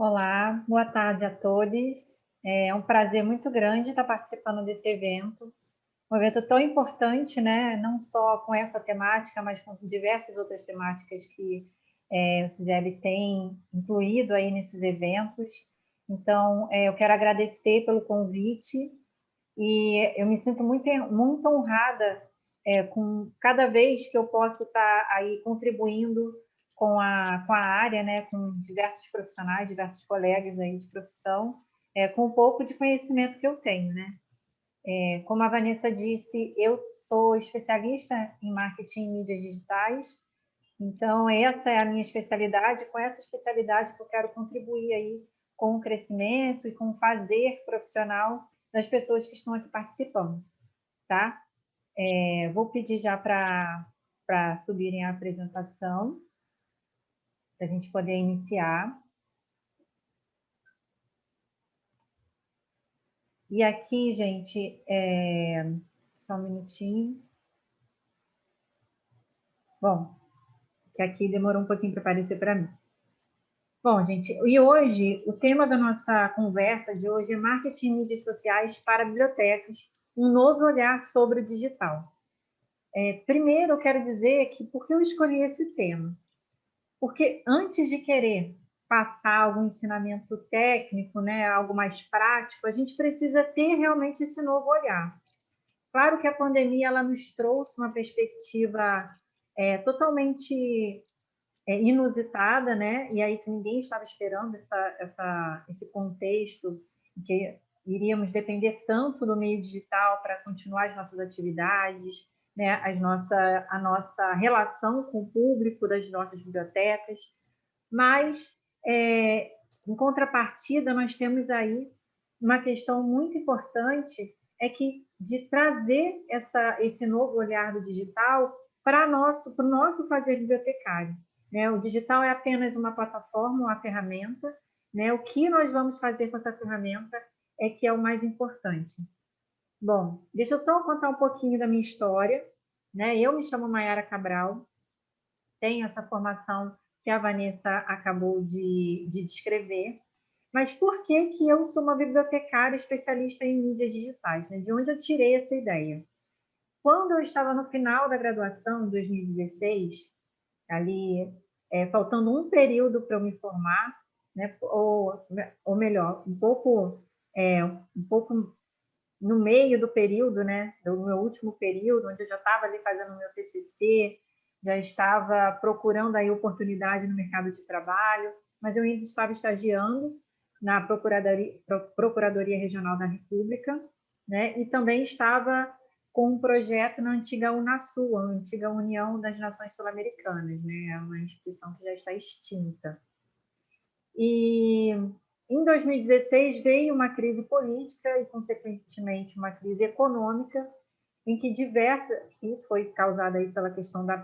Olá, boa tarde a todos. É um prazer muito grande estar participando desse evento. Um evento tão importante, né? Não só com essa temática, mas com diversas outras temáticas que o CISEB tem incluído aí nesses eventos. Então, eu quero agradecer pelo convite e eu me sinto muito honrada com cada vez que eu posso estar aí contribuindo com a área, né, com diversos profissionais, diversos colegas aí de profissão, com um pouco de conhecimento que eu tenho, né? Como a Vanessa disse, eu sou especialista em marketing e mídias digitais, então essa é a minha especialidade, com essa especialidade que eu quero contribuir aí com o crescimento e com o fazer profissional das pessoas que estão aqui participando, tá? Vou pedir já para subirem a apresentação, para a gente poder iniciar. E aqui, gente, só um minutinho. Bom, que aqui demorou um pouquinho para aparecer para mim. Bom, gente, e hoje, o tema da nossa conversa de hoje é marketing e mídias sociais para bibliotecas, um novo olhar sobre o digital. Primeiro, eu quero dizer que por que eu escolhi esse tema? Porque antes de querer passar algum ensinamento técnico, né, algo mais prático, a gente precisa ter realmente esse novo olhar. Claro que a pandemia ela nos trouxe uma perspectiva totalmente inusitada, né? E aí que ninguém estava esperando esse contexto em que iríamos depender tanto do meio digital para continuar as nossas atividades, né? A nossa relação com o público das nossas bibliotecas, mas em contrapartida nós temos aí uma questão muito importante é que de trazer esse novo olhar do digital para o nosso fazer bibliotecário. Né? O digital é apenas uma plataforma, uma ferramenta. Né? O que nós vamos fazer com essa ferramenta é que é o mais importante. Bom, deixa eu só contar um pouquinho da minha história. Né? Eu me chamo Mayara Cabral, tenho essa formação que a Vanessa acabou de descrever. Mas por que eu sou uma bibliotecária especialista em mídias digitais? Né? De onde eu tirei essa ideia? Quando eu estava no final da graduação, em 2016, ali, faltando um período para eu me formar, né? ou melhor, um pouco no meio do período, né? Do meu último período, onde eu já estava ali fazendo o meu TCC, já estava procurando aí oportunidade no mercado de trabalho, mas eu ainda estava estagiando na Procuradoria Regional da República, né? E também estava com um projeto na antiga Unasul, a antiga União das Nações Sul-Americanas, né? É uma instituição que já está extinta. E em 2016 veio uma crise política e, consequentemente, uma crise econômica, em que que foi causada aí pela questão da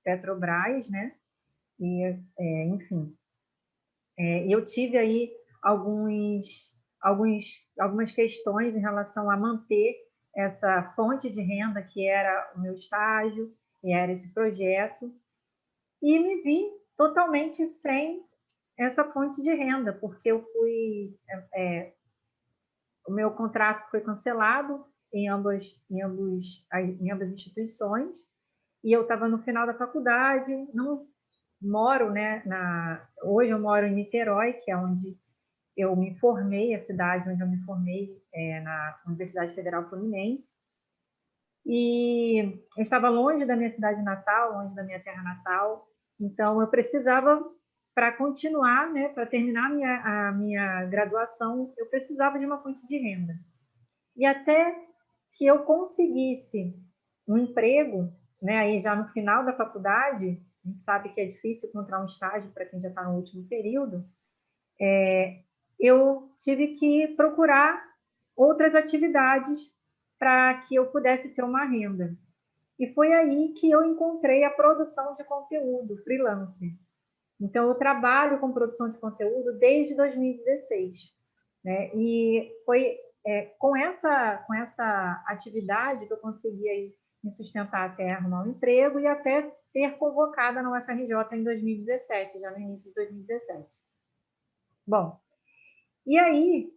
Petrobras, né? E, enfim, eu tive aí algumas questões em relação a manter essa fonte de renda que era o meu estágio, e era esse projeto, e me vi totalmente sem essa fonte de renda, porque o meu contrato foi cancelado em ambas instituições, e eu estava no final da faculdade, não moro, né, hoje eu moro em Niterói, que é onde eu me formei, a cidade onde eu me formei, na Universidade Federal Fluminense, e eu estava longe da minha cidade natal, longe da minha terra natal, então eu precisava, para continuar, né, para terminar a minha graduação, eu precisava de uma fonte de renda. E até que eu conseguisse um emprego, né, aí já no final da faculdade, a gente sabe que é difícil encontrar um estágio para quem já está no último período, eu tive que procurar outras atividades para que eu pudesse ter uma renda. E foi aí que eu encontrei a produção de conteúdo, freelance. Então, eu trabalho com produção de conteúdo desde 2016. Né? E foi com essa atividade que eu consegui aí me sustentar até arrumar um emprego e até ser convocada na UFRJ em 2017, já no início de 2017. Bom, e aí,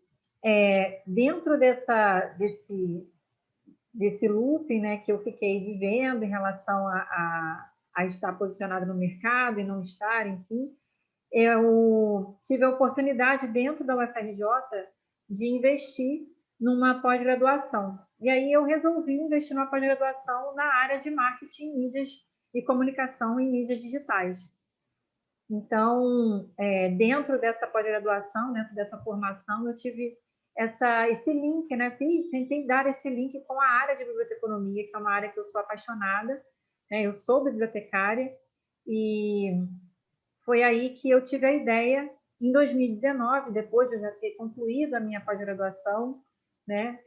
dentro desse looping, né, que eu fiquei vivendo em relação a estar posicionado no mercado e não estar, enfim, eu tive a oportunidade dentro da UFRJ de investir numa pós-graduação. E aí eu resolvi investir numa pós-graduação na área de marketing, mídias e comunicação em mídias digitais. Então, dentro dessa pós-graduação, dentro dessa formação, eu tive esse link, né? Tentei dar esse link com a área de biblioteconomia, que é uma área que eu sou apaixonada, né? Eu sou bibliotecária e foi aí que eu tive a ideia, em 2019, depois de eu já ter concluído a minha pós-graduação, né?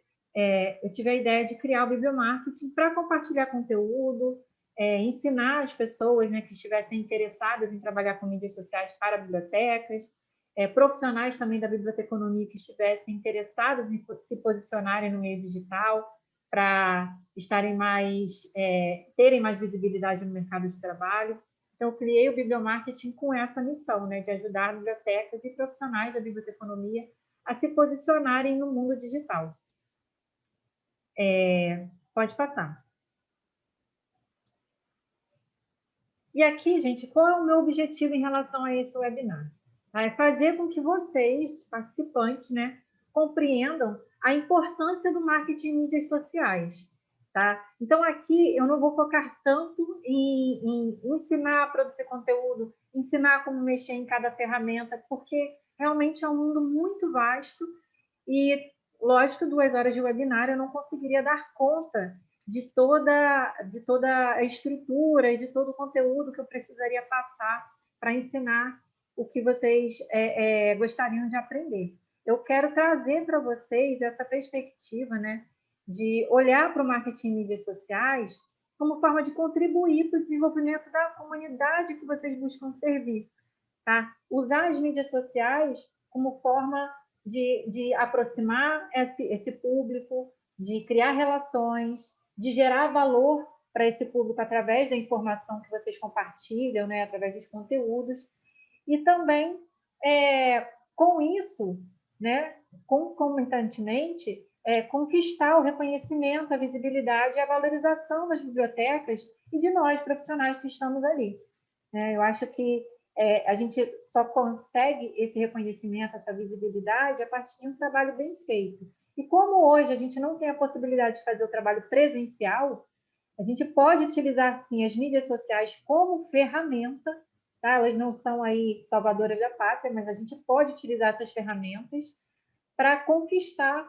Eu tive a ideia de criar o Bibliomarketing para compartilhar conteúdo, ensinar as pessoas, né, que estivessem interessadas em trabalhar com mídias sociais para bibliotecas, profissionais também da biblioteconomia que estivessem interessados em se posicionarem no meio digital para estarem terem mais visibilidade no mercado de trabalho. Então, eu criei o Bibliomarketing com essa missão, né, de ajudar bibliotecas e profissionais da biblioteconomia a se posicionarem no mundo digital. Pode passar. E aqui, gente, qual é o meu objetivo em relação a esse webinar? É fazer com que vocês, participantes, né, compreendam a importância do marketing em mídias sociais. Tá? Então, aqui eu não vou focar tanto em ensinar a produzir conteúdo, ensinar como mexer em cada ferramenta, porque realmente é um mundo muito vasto e, lógico, 2 horas de webinar eu não conseguiria dar conta de toda a estrutura e de todo o conteúdo que eu precisaria passar para ensinar o que vocês gostariam de aprender. Eu quero trazer para vocês essa perspectiva, né, de olhar para o marketing em mídias sociais como forma de contribuir para o desenvolvimento da comunidade que vocês buscam servir. Tá? Usar as mídias sociais como forma de aproximar esse público, de criar relações, de gerar valor para esse público através da informação que vocês compartilham, né, através dos conteúdos, e também, com isso, né, concomitantemente, conquistar o reconhecimento, a visibilidade e a valorização das bibliotecas e de nós, profissionais que estamos ali. Eu acho que a gente só consegue esse reconhecimento, essa visibilidade, a partir de um trabalho bem feito. E como hoje a gente não tem a possibilidade de fazer o trabalho presencial, a gente pode utilizar, sim, as mídias sociais como ferramenta, tá? Elas não são aí salvadoras da pátria, mas a gente pode utilizar essas ferramentas para conquistar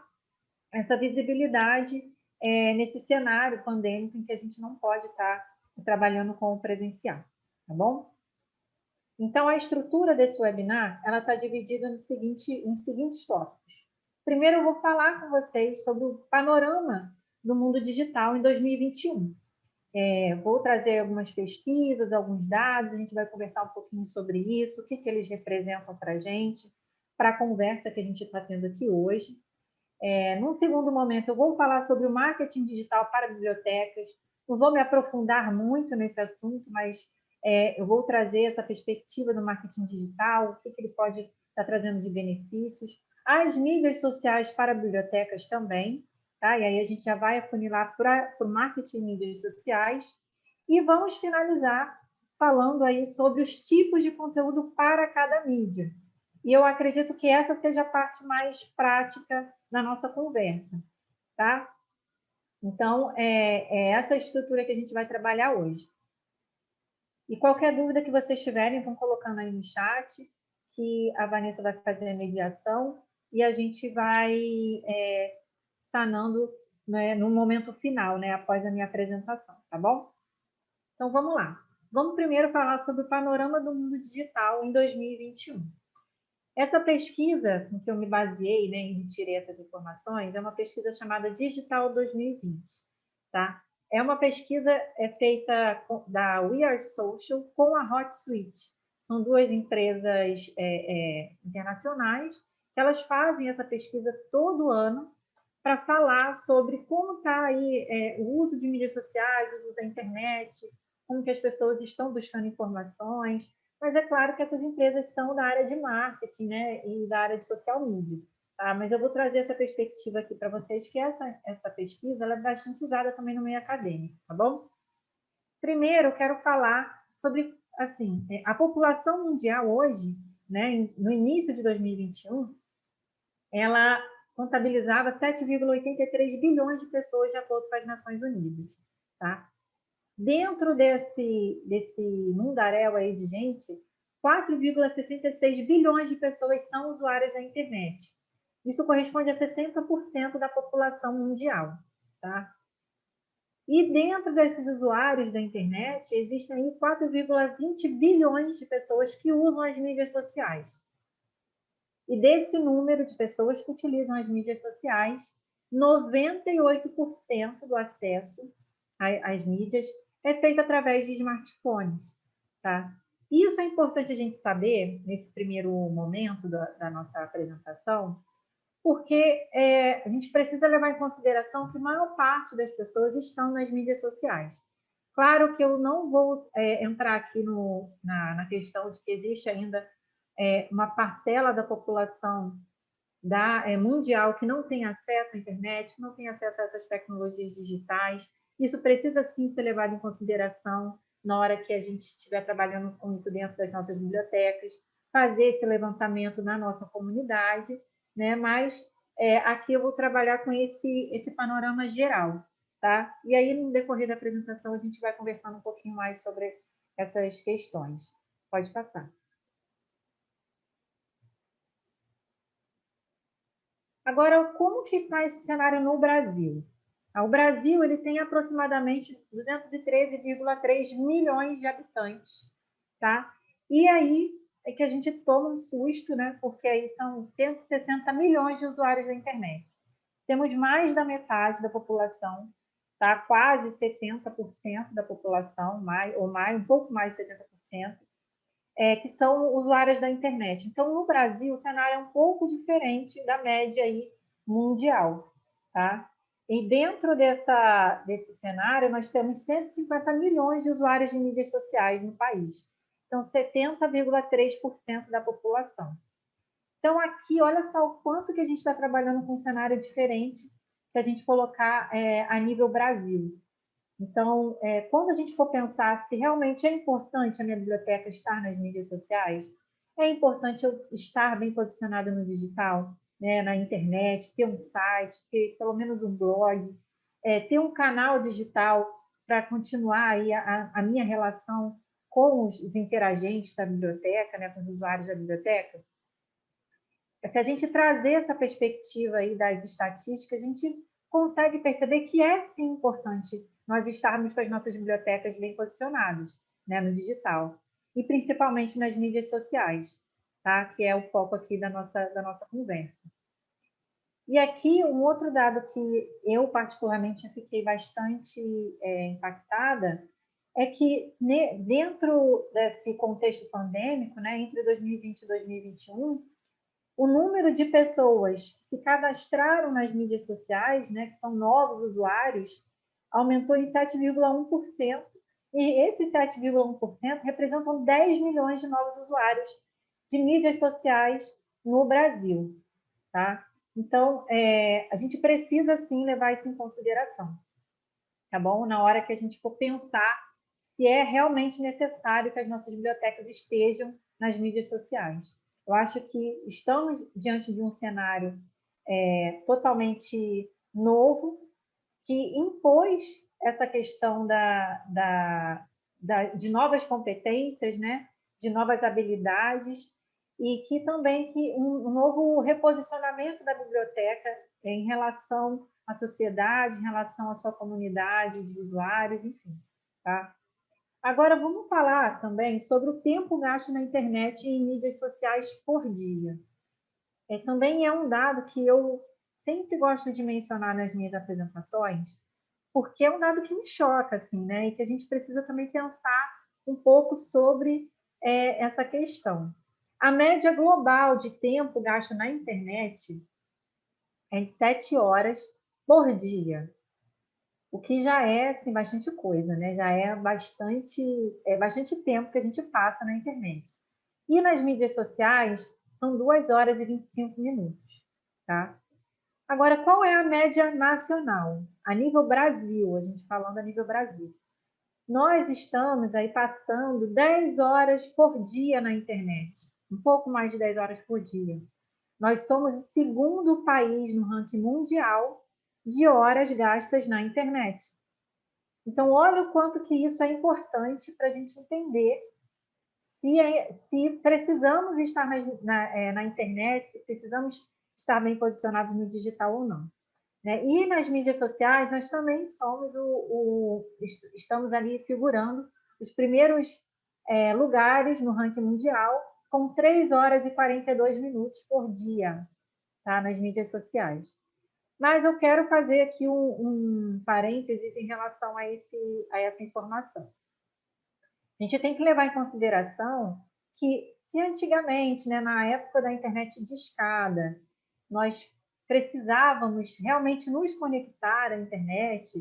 essa visibilidade nesse cenário pandêmico em que a gente não pode estar trabalhando com o presencial, tá bom? Então, a estrutura desse webinar, ela está dividida nos seguintes tópicos. Primeiro, eu vou falar com vocês sobre o panorama do mundo digital em 2021. Vou trazer algumas pesquisas, alguns dados, a gente vai conversar um pouquinho sobre isso, o que eles representam para a gente, para a conversa que a gente está tendo aqui hoje. Num segundo momento, eu vou falar sobre o marketing digital para bibliotecas. Não vou me aprofundar muito nesse assunto, mas eu vou trazer essa perspectiva do marketing digital, o que ele pode estar trazendo de benefícios. As mídias sociais para bibliotecas também, tá? E aí a gente já vai afunilar para o marketing em mídias sociais. E vamos finalizar falando aí sobre os tipos de conteúdo para cada mídia. E eu acredito que essa seja a parte mais prática da nossa conversa, tá? Então, é essa estrutura que a gente vai trabalhar hoje. E qualquer dúvida que vocês tiverem, vão colocando aí no chat, que a Vanessa vai fazer a mediação e a gente vai sanando, né, no momento final, né, após a minha apresentação, tá bom? Então, vamos lá. Vamos primeiro falar sobre o panorama do mundo digital em 2021. Essa pesquisa em que eu me baseei, né, e tirei essas informações, é uma pesquisa chamada Digital 2020, tá? É uma pesquisa feita da We Are Social com a HotSuite. São 2 empresas internacionais que elas fazem essa pesquisa todo ano para falar sobre como está aí o uso de mídias sociais, o uso da internet, como que as pessoas estão buscando informações, mas é claro que essas empresas são da área de marketing, né, e da área de social media. Tá? Mas eu vou trazer essa perspectiva aqui para vocês, que essa pesquisa ela é bastante usada também no meio acadêmico, tá bom? Primeiro, eu quero falar sobre, assim, a população mundial hoje, né, no início de 2021, ela contabilizava 7,83 bilhões de pessoas, de acordo com as Nações Unidas, tá? Dentro desse mundaréu aí de gente, 4,66 bilhões de pessoas são usuárias da internet. Isso corresponde a 60% da população mundial, tá? E dentro desses usuários da internet, existem aí 4,20 bilhões de pessoas que usam as mídias sociais. E desse número de pessoas que utilizam as mídias sociais, 98% do acesso às mídias é feito através de smartphones, tá? Isso é importante a gente saber nesse primeiro momento da nossa apresentação, porque a gente precisa levar em consideração que a maior parte das pessoas estão nas mídias sociais. Claro que eu não vou entrar aqui na questão de que existe ainda uma parcela da população mundial que não tem acesso à internet, que não tem acesso a essas tecnologias digitais. Isso precisa sim ser levado em consideração na hora que a gente estiver trabalhando com isso dentro das nossas bibliotecas, fazer esse levantamento na nossa comunidade, né? Mas aqui eu vou trabalhar com esse panorama geral, tá? E aí, no decorrer da apresentação, a gente vai conversando um pouquinho mais sobre essas questões. Pode passar. Agora, como que está esse cenário no Brasil? O Brasil ele tem aproximadamente 213,3 milhões de habitantes, tá? E aí é que a gente toma um susto, né? Porque aí são 160 milhões de usuários da internet. Temos mais da metade da população, tá? Quase 70% da população, um pouco mais de 70%, que são usuárias da internet. Então, no Brasil, o cenário é um pouco diferente da média aí mundial, tá? E dentro desse cenário, nós temos 150 milhões de usuários de mídias sociais no país. Então, 70,3% da população. Então, aqui, olha só o quanto que a gente está trabalhando com um cenário diferente se a gente colocar a nível Brasil. Então, quando a gente for pensar se realmente é importante a minha biblioteca estar nas mídias sociais, é importante eu estar bem posicionada no digital, né, na internet, ter um site, ter pelo menos um blog, ter um canal digital para continuar aí a minha relação com os interagentes da biblioteca, né, com os usuários da biblioteca. Se a gente trazer essa perspectiva aí das estatísticas, a gente consegue perceber que é sim importante nós estarmos com as nossas bibliotecas bem posicionadas, né, no digital, e principalmente nas mídias sociais, tá? Que é o foco aqui da nossa conversa. E aqui um outro dado que eu particularmente fiquei bastante impactada é que dentro desse contexto pandêmico, né, entre 2020 e 2021, o número de pessoas que se cadastraram nas mídias sociais, né, que são novos usuários, aumentou em 7,1%, e esses 7,1% representam 10 milhões de novos usuários de mídias sociais no Brasil, tá? Então, a gente precisa, sim, levar isso em consideração, tá bom? Na hora que a gente for pensar se é realmente necessário que as nossas bibliotecas estejam nas mídias sociais. Eu acho que estamos diante de um cenário totalmente novo que impôs essa questão de novas competências, né? De novas habilidades e que também que um novo reposicionamento da biblioteca em relação à sociedade, em relação à sua comunidade de usuários, enfim, tá? Agora, vamos falar também sobre o tempo gasto na internet e em mídias sociais por dia. Também é um dado que eu sempre gosto de mencionar nas minhas apresentações, porque é um dado que me choca, assim, né? E que a gente precisa também pensar um pouco sobre essa questão. A média global de tempo gasto na internet é de 7 horas por dia. o que já é assim, bastante coisa, né? Já é bastante tempo que a gente passa na internet. E nas mídias sociais, são 2 horas e 25 minutos, tá? Agora, qual é a média nacional? A nível Brasil, a gente falando a nível Brasil. Nós estamos aí passando 10 horas por dia na internet, um pouco mais de 10 horas por dia. Nós somos o segundo país no ranking mundial de horas gastas na internet. Então, olha o quanto que isso é importante para a gente entender se precisamos estar na internet, se precisamos estar bem posicionados no digital ou não. Né? E nas mídias sociais, nós também somos estamos ali figurando os primeiros lugares no ranking mundial, com 3 horas e 42 minutos por dia, tá? Nas mídias sociais. Mas eu quero fazer aqui um parênteses em relação a essa informação. A gente tem que levar em consideração que, se antigamente, né, na época da internet de escada, nós precisávamos realmente nos conectar à internet,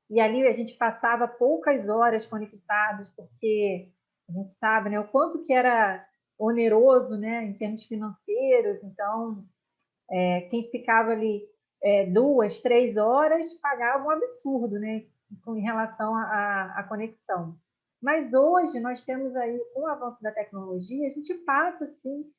e ali a gente passava poucas horas conectados, porque a gente sabe, né, o quanto que era oneroso, né, em termos financeiros. Então, quem ficava ali 2, 3 horas pagava um absurdo, né, em relação à conexão. Mas hoje nós temos aí, com o avanço da tecnologia, a gente passa, assim,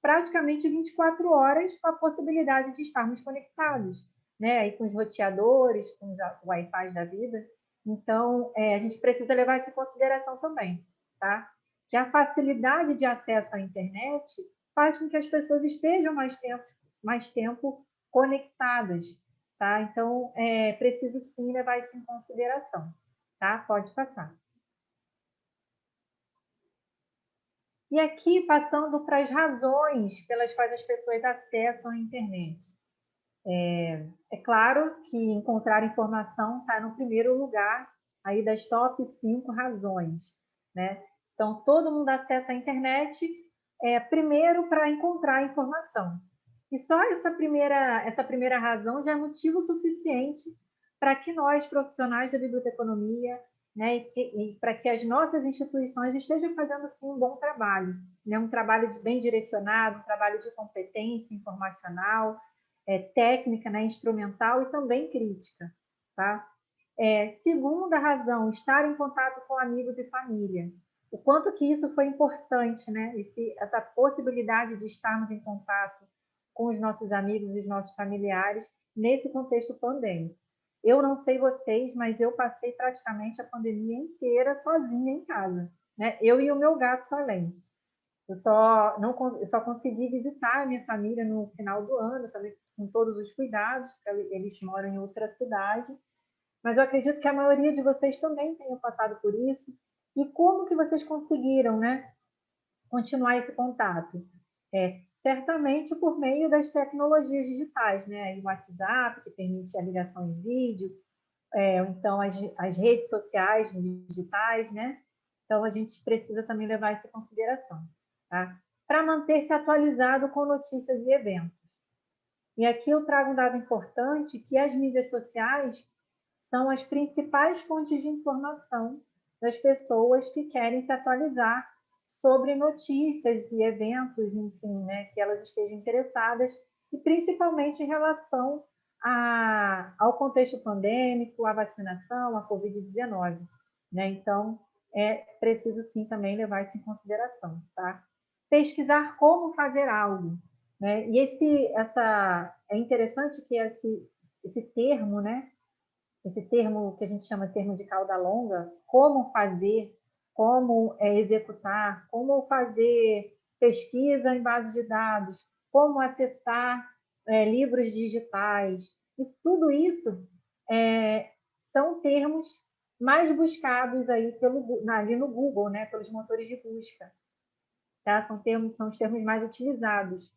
praticamente 24 horas com a possibilidade de estarmos conectados, né? Aí com os roteadores, com os Wi-Fi da vida. Então, a gente precisa levar isso em consideração também, tá? Que a facilidade de acesso à internet faz com que as pessoas estejam mais tempo conectadas, tá? Então, preciso sim levar isso em consideração, tá? Pode passar. E aqui, passando para as razões pelas quais as pessoas acessam a internet. É claro que encontrar informação está no primeiro lugar aí das top 5 razões, né? Então, todo mundo acessa a internet primeiro para encontrar informação. E só essa primeira razão já é motivo suficiente para que nós, profissionais da biblioteconomia, né, e para que as nossas instituições estejam fazendo, sim, um bom trabalho, né, um trabalho bem direcionado, um trabalho de competência informacional, técnica, né, instrumental e também crítica. Tá? Segunda razão, estar em contato com amigos e família. O quanto que isso foi importante, né? Essa possibilidade de estarmos em contato com os nossos amigos e os nossos familiares nesse contexto pandêmico. Eu não sei vocês, mas eu passei praticamente a pandemia inteira sozinha em casa, né? Eu e o meu gato Salem. Eu só consegui visitar a minha família no final do ano, também com todos os cuidados, porque eles moram em outra cidade. Mas eu acredito que a maioria de vocês também tenham passado por isso. E como que vocês conseguiram, né, continuar esse contato? Certamente por meio das tecnologias digitais, né? O WhatsApp, que permite a ligação em vídeo, então as redes sociais digitais, né? Então a gente precisa também levar isso em consideração, tá? Para manter-se atualizado com notícias e eventos. E aqui eu trago um dado importante, que as mídias sociais são as principais fontes de informação das pessoas que querem se atualizar sobre notícias e eventos, enfim, né, que elas estejam interessadas, e principalmente em relação ao contexto pandêmico, à vacinação, à Covid-19. Né? Então, é preciso sim também levar isso em consideração. Tá? Pesquisar como fazer algo. Né? E é interessante que esse termo, né, esse termo que a gente chama de termo de cauda longa, como fazer, como executar, como fazer pesquisa em base de dados, como acessar livros digitais. Tudo isso são termos mais buscados aí ali no Google, né, pelos motores de busca. Tá? São os termos mais utilizados.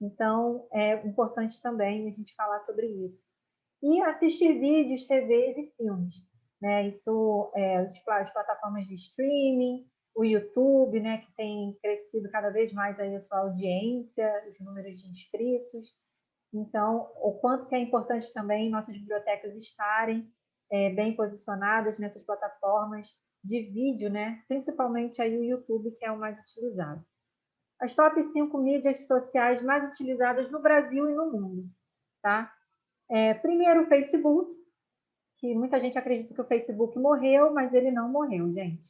Então, é importante também a gente falar sobre isso. E assistir vídeos, TVs e filmes. Né? Isso, as plataformas de streaming, o YouTube, né, que tem crescido cada vez mais aí a sua audiência, os números de inscritos. Então, o quanto que é importante também nossas bibliotecas estarem bem posicionadas nessas plataformas de vídeo, né? Principalmente aí o YouTube, que é o mais utilizado. As top 5 mídias sociais mais utilizadas no Brasil e no mundo, tá? Primeiro, o Facebook, que muita gente acredita que o Facebook morreu, mas ele não morreu, gente.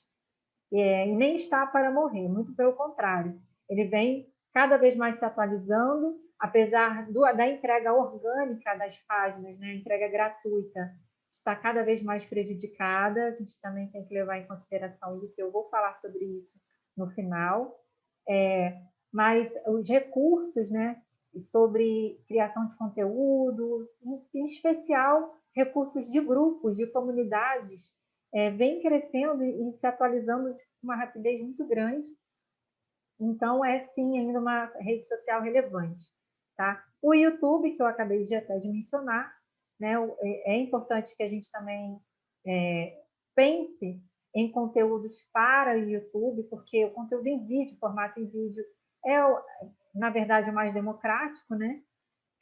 E nem está para morrer, muito pelo contrário. Ele vem cada vez mais se atualizando, apesar da entrega orgânica das páginas, né? A entrega gratuita está cada vez mais prejudicada. A gente também tem que levar em consideração isso. Eu vou falar sobre isso no final. Mas os recursos, né? Sobre criação de conteúdo, em especial recursos de grupos, de comunidades, vem crescendo e se atualizando de uma rapidez muito grande. Então, é sim ainda uma rede social relevante. Tá? O YouTube, que eu acabei até de mencionar, né? É importante que a gente também pense em conteúdos para o YouTube, porque o conteúdo em vídeo, formato em vídeo, é, na verdade, o mais democrático, né?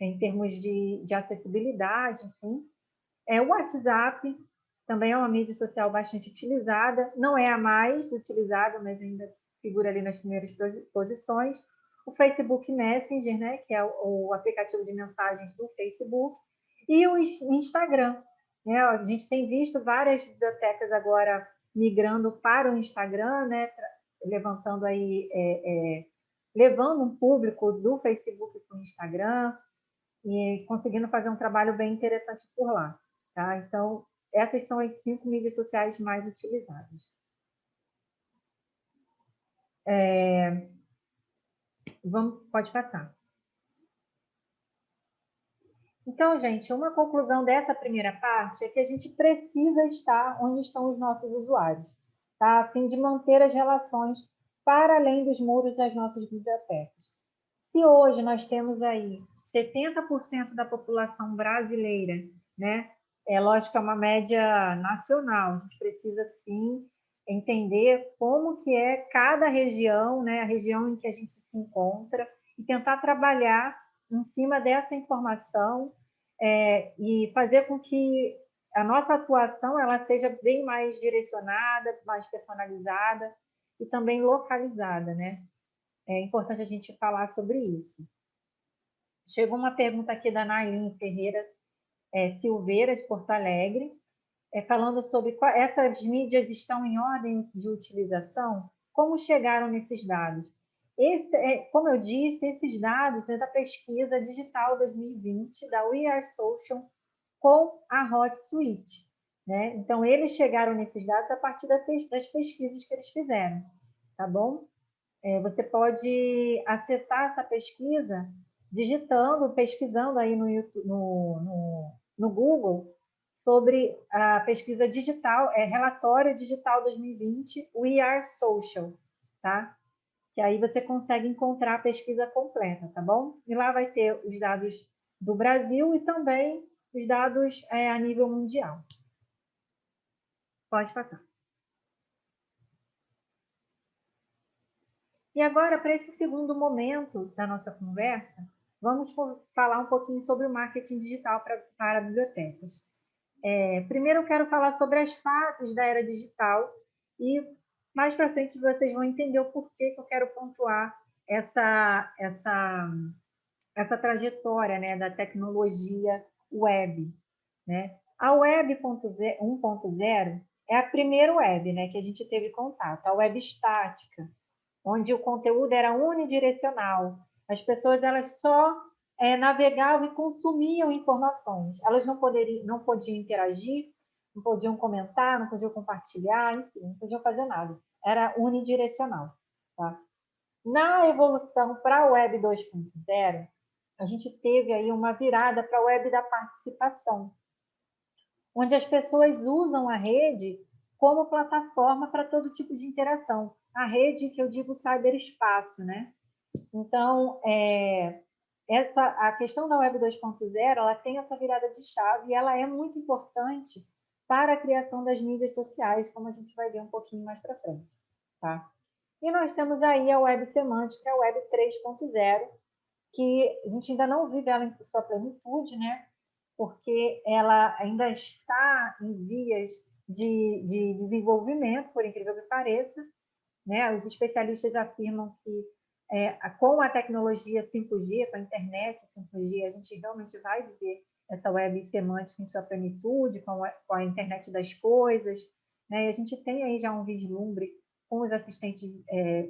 Em termos de acessibilidade, enfim. O WhatsApp também é uma mídia social bastante utilizada, não é a mais utilizada, mas ainda figura ali nas primeiras posições. O Facebook Messenger, né, que é o aplicativo de mensagens do Facebook, e o Instagram. Né? A gente tem visto várias bibliotecas agora migrando para o Instagram, né, levantando aí, levando um público do Facebook para o Instagram e conseguindo fazer um trabalho bem interessante por lá. Tá? Então, essas são as 5 mídias sociais mais utilizadas. Pode passar. Então, gente, uma conclusão dessa primeira parte é que a gente precisa estar onde estão os nossos usuários, tá? A fim de manter as relações para além dos muros das nossas bibliotecas. Se hoje nós temos aí 70% da população brasileira, né? É lógico que é uma média nacional, a gente precisa sim entender como que é cada região, né? A região em que a gente se encontra e tentar trabalhar em cima dessa informação e fazer com que a nossa atuação ela seja bem mais direcionada, mais personalizada e também localizada, né? É importante a gente falar sobre isso. Chegou uma pergunta aqui da Nailin Ferreira Silveira, de Porto Alegre, falando sobre essas mídias estão em ordem de utilização, como chegaram nesses dados? Como eu disse, esses dados é da pesquisa digital 2020 da We Are Social com a HotSuite. Né? Então, eles chegaram nesses dados a partir das pesquisas que eles fizeram. Tá bom? Você pode acessar essa pesquisa pesquisando aí no Google sobre a pesquisa digital, relatório digital 2020, We Are Social, tá? Que aí você consegue encontrar a pesquisa completa, tá bom? E lá vai ter os dados do Brasil e também os dados a nível mundial. Pode passar. E agora, para esse segundo momento da nossa conversa, vamos falar um pouquinho sobre o marketing digital para bibliotecas. Primeiro, eu quero falar sobre as fases da era digital e mais para frente vocês vão entender o porquê que eu quero pontuar essa trajetória, né, da tecnologia web. Né? A Web 1.0 é a primeira web, né, que a gente teve contato, a web estática, onde o conteúdo era unidirecional. As pessoas elas só navegavam e consumiam informações. Elas não podiam interagir, não podiam comentar, não podiam compartilhar, enfim, não podiam fazer nada. Era unidirecional. Tá? Na evolução para a Web 2.0, a gente teve aí uma virada para a Web da participação, onde as pessoas usam a rede como plataforma para todo tipo de interação. A rede, que eu digo cyberespaço, né? Então, a questão da Web 2.0, ela tem essa virada de chave e ela é muito importante para a criação das mídias sociais, como a gente vai ver um pouquinho mais para frente. Tá? E nós temos aí a Web Semântica, a Web 3.0, que a gente ainda não vive ela em sua plenitude, né? porque ela ainda está em vias de desenvolvimento, por incrível que pareça, né? Os especialistas afirmam que com a tecnologia 5G, com a internet 5G, a gente realmente vai viver essa web semântica em sua plenitude, com a internet das coisas, né? E a gente tem aí já um vislumbre com os assistentes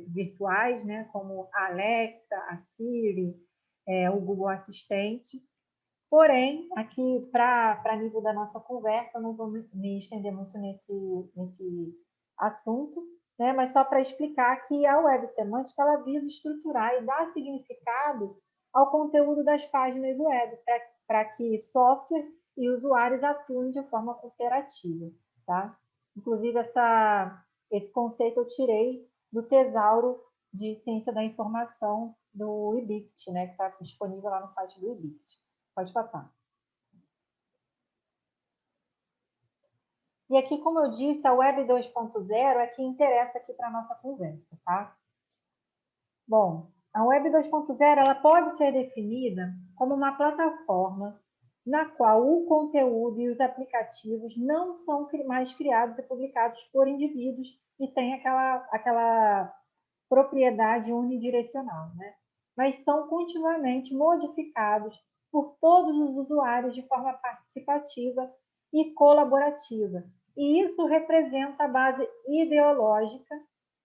virtuais, né? Como a Alexa, a Siri, o Google Assistente. Porém, aqui, para nível da nossa conversa, não vou me estender muito nesse assunto, né? Mas só para explicar que a web semântica ela visa estruturar e dar significado ao conteúdo das páginas web, para que software e usuários atuem de forma cooperativa. Tá? Inclusive, esse conceito eu tirei do Tesauro de Ciência da Informação do IBICT, né? Que está disponível lá no site do IBICT. Pode passar. E aqui, como eu disse, a Web 2.0 é que interessa aqui para a nossa conversa, tá? Bom, a Web 2.0 ela pode ser definida como uma plataforma na qual o conteúdo e os aplicativos não são mais criados e publicados por indivíduos e tem aquela propriedade unidirecional, né? Mas são continuamente modificados por todos os usuários de forma participativa e colaborativa. E isso representa a base ideológica,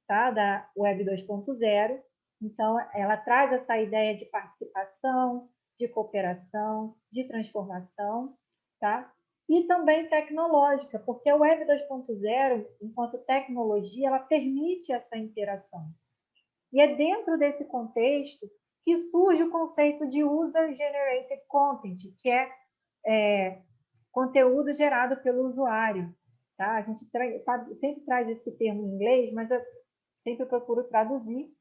tá, da Web 2.0. Então, ela traz essa ideia de participação, de cooperação, de transformação, tá? E também tecnológica, porque a Web 2.0, enquanto tecnologia, ela permite essa interação. E é dentro desse contexto que surge o conceito de User-Generated Content, que é conteúdo gerado pelo usuário. Tá? A gente sempre traz esse termo em inglês, mas eu sempre procuro traduzir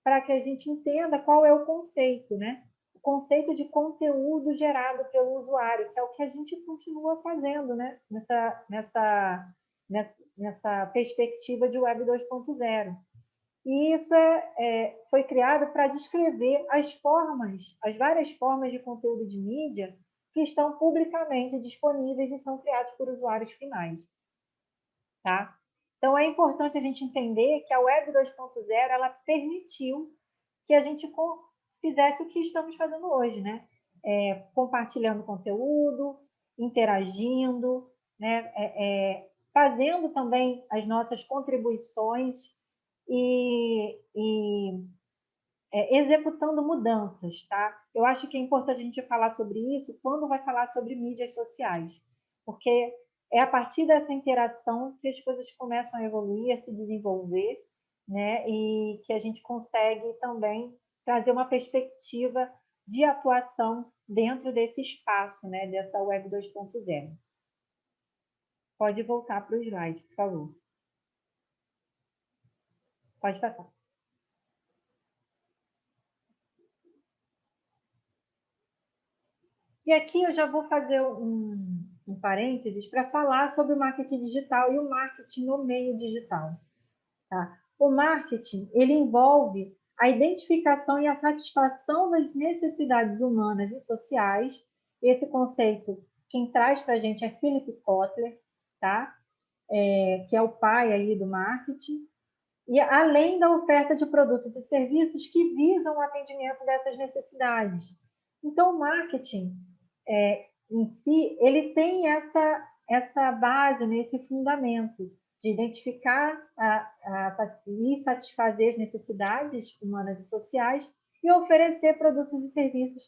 para que a gente entenda qual é o conceito, né? O conceito de conteúdo gerado pelo usuário, que é o que a gente continua fazendo, né? Nessa perspectiva de Web 2.0. E isso foi criado para descrever as várias formas de conteúdo de mídia que estão publicamente disponíveis e são criados por usuários finais. Tá? Então, é importante a gente entender que a Web 2.0 ela permitiu que a gente fizesse o que estamos fazendo hoje, né? Compartilhando conteúdo, interagindo, né? Fazendo também as nossas contribuições e executando mudanças, tá? Eu acho que é importante a gente falar sobre isso quando vai falar sobre mídias sociais, porque é a partir dessa interação que as coisas começam a evoluir, a se desenvolver, né? E que a gente consegue também trazer uma perspectiva de atuação dentro desse espaço, né? Dessa Web 2.0. Pode voltar para o slide, por favor. Pode passar. E aqui eu já vou fazer um parênteses para falar sobre o marketing digital e o marketing no meio digital. Tá? O marketing ele envolve a identificação e a satisfação das necessidades humanas e sociais. Esse conceito, quem traz para a gente é Philip Kotler, tá? Que é o pai aí do marketing. E além da oferta de produtos e serviços que visam o atendimento dessas necessidades. Então, o marketing em si, ele tem essa base, né, esse fundamento de identificar e satisfazer as necessidades humanas e sociais e oferecer produtos e serviços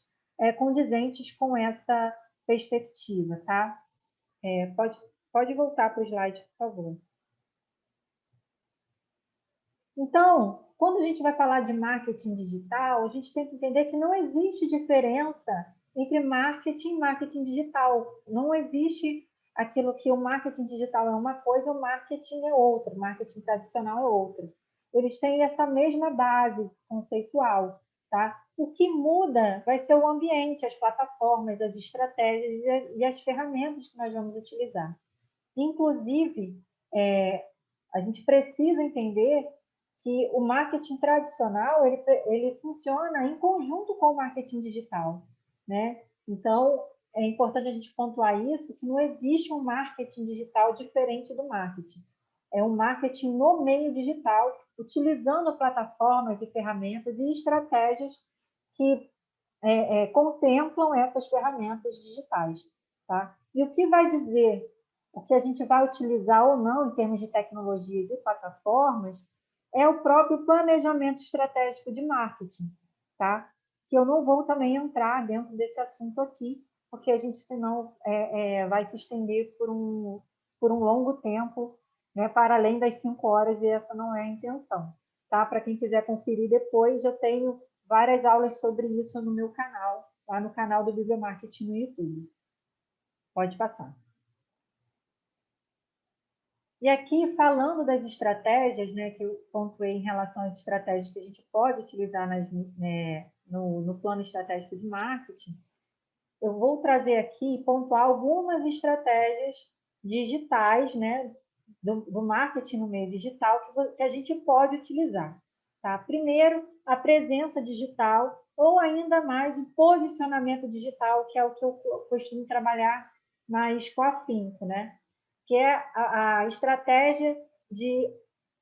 condizentes com essa perspectiva, tá? Pode voltar para o slide, por favor. Então, quando a gente vai falar de marketing digital, a gente tem que entender que não existe diferença entre marketing e marketing digital. Não existe aquilo que o marketing digital é uma coisa, o marketing é outra, o marketing tradicional é outra. Eles têm essa mesma base conceitual, tá? O que muda vai ser o ambiente, as plataformas, as estratégias e as ferramentas que nós vamos utilizar. Inclusive, a gente precisa entender que o marketing tradicional ele funciona em conjunto com o marketing digital, né? Então, é importante a gente pontuar isso, que não existe um marketing digital diferente do marketing. É um marketing no meio digital, utilizando plataformas e ferramentas e estratégias que contemplam essas ferramentas digitais. Tá? E o que vai dizer o que a gente vai utilizar ou não em termos de tecnologias e plataformas é o próprio planejamento estratégico de marketing, tá? Que eu não vou também entrar dentro desse assunto aqui, porque a gente, senão, vai se estender por um longo tempo, né, para além das 5 horas, e essa não é a intenção. Tá? Para quem quiser conferir depois, eu tenho várias aulas sobre isso no meu canal, lá no canal do Bibliomarketing no YouTube. Pode passar. E aqui, falando das estratégias, né, que eu pontuei em relação às estratégias que a gente pode utilizar no plano estratégico de marketing, eu vou trazer aqui, pontuar algumas estratégias digitais, né, do marketing no meio digital que a gente pode utilizar. Tá? Primeiro, a presença digital, ou ainda mais o posicionamento digital, que é o que eu costumo trabalhar mais com a Afinco, né? Que é a estratégia de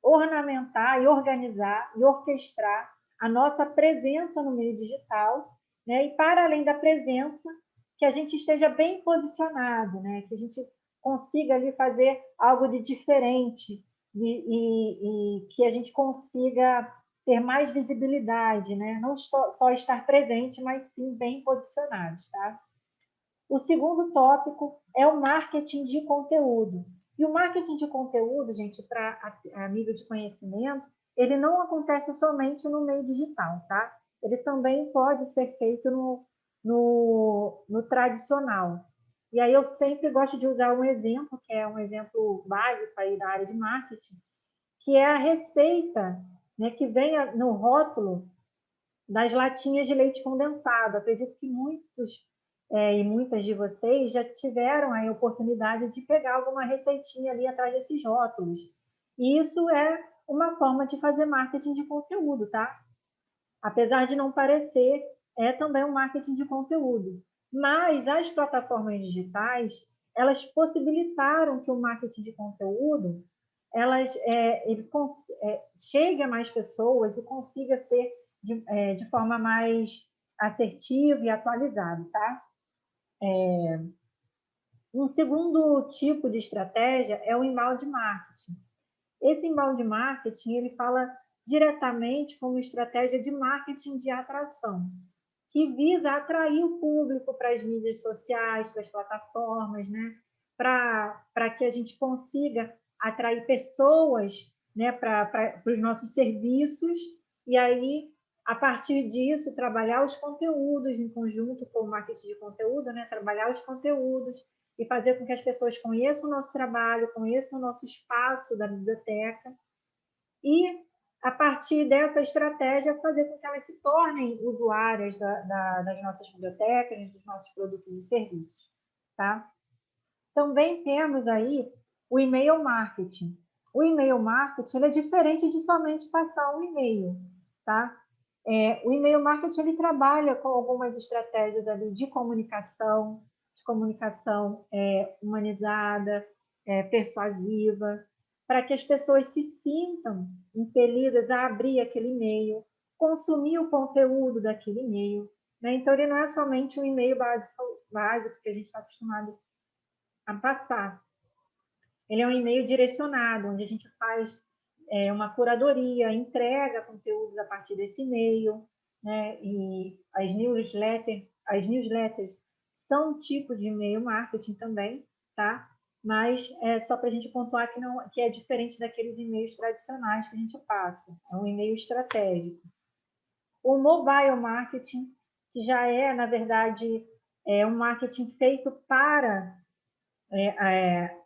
ornamentar e organizar e orquestrar a nossa presença no meio digital, né? E para além da presença, que a gente esteja bem posicionado, né? Que a gente consiga ali fazer algo de diferente e que a gente consiga ter mais visibilidade, né? Não só estar presente, mas sim bem posicionados, tá? O segundo tópico é o marketing de conteúdo. E o marketing de conteúdo, gente, para a nível de conhecimento, ele não acontece somente no meio digital, tá? Ele também pode ser feito no tradicional. E aí eu sempre gosto de usar um exemplo, que é um exemplo básico aí da área de marketing, que é a receita, né, que vem no rótulo das latinhas de leite condensado. Acredito que muitos e muitas de vocês já tiveram a oportunidade de pegar alguma receitinha ali atrás desses rótulos. E isso é uma forma de fazer marketing de conteúdo, tá? Apesar de não parecer, é também um marketing de conteúdo. Mas as plataformas digitais, elas possibilitaram que o marketing de conteúdo chegue a mais pessoas e consiga ser de forma mais assertiva e atualizada, tá? Um segundo tipo de estratégia é o inbound marketing. Esse inbound marketing, ele fala diretamente como estratégia de marketing de atração, que visa atrair o público para as mídias sociais, para as plataformas, né? Para que a gente consiga atrair pessoas, né, para os nossos serviços, e aí, a partir disso, trabalhar os conteúdos em conjunto com o marketing de conteúdo, né? Trabalhar os conteúdos e fazer com que as pessoas conheçam o nosso trabalho, conheçam o nosso espaço da biblioteca, e, a partir dessa estratégia, fazer com que elas se tornem usuárias das nossas bibliotecas, dos nossos produtos e serviços. Tá? Também temos aí o e-mail marketing. O e-mail marketing ele é diferente de somente passar um e-mail. Tá? O e-mail marketing ele trabalha com algumas estratégias ali de comunicação humanizada, persuasiva, para que as pessoas se sintam impelidas a abrir aquele e-mail, consumir o conteúdo daquele e-mail. Né? Então, ele não é somente um e-mail básico que a gente está acostumado a passar. Ele é um e-mail direcionado, onde a gente faz uma curadoria, entrega conteúdos a partir desse e-mail, né? E as newsletters são um tipo de e-mail marketing também, tá? Mas é só para a gente pontuar que é diferente daqueles e-mails tradicionais que a gente passa. É um e-mail estratégico. O mobile marketing, que já é, na verdade, um marketing feito para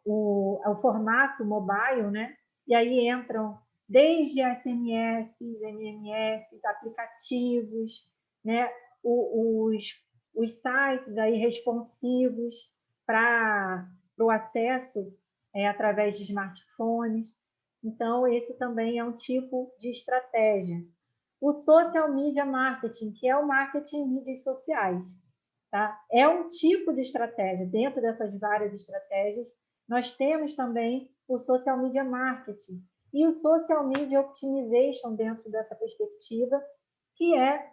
o formato mobile, né? E aí entram desde SMS, MMS, aplicativos, né? Os sites aí responsivos para o acesso através de smartphones. Então, esse também é um tipo de estratégia. O social media marketing, que é o marketing em mídias sociais. tá? É um tipo de estratégia. Dentro dessas várias estratégias, nós temos também o social media marketing e o social media optimization dentro dessa perspectiva, que é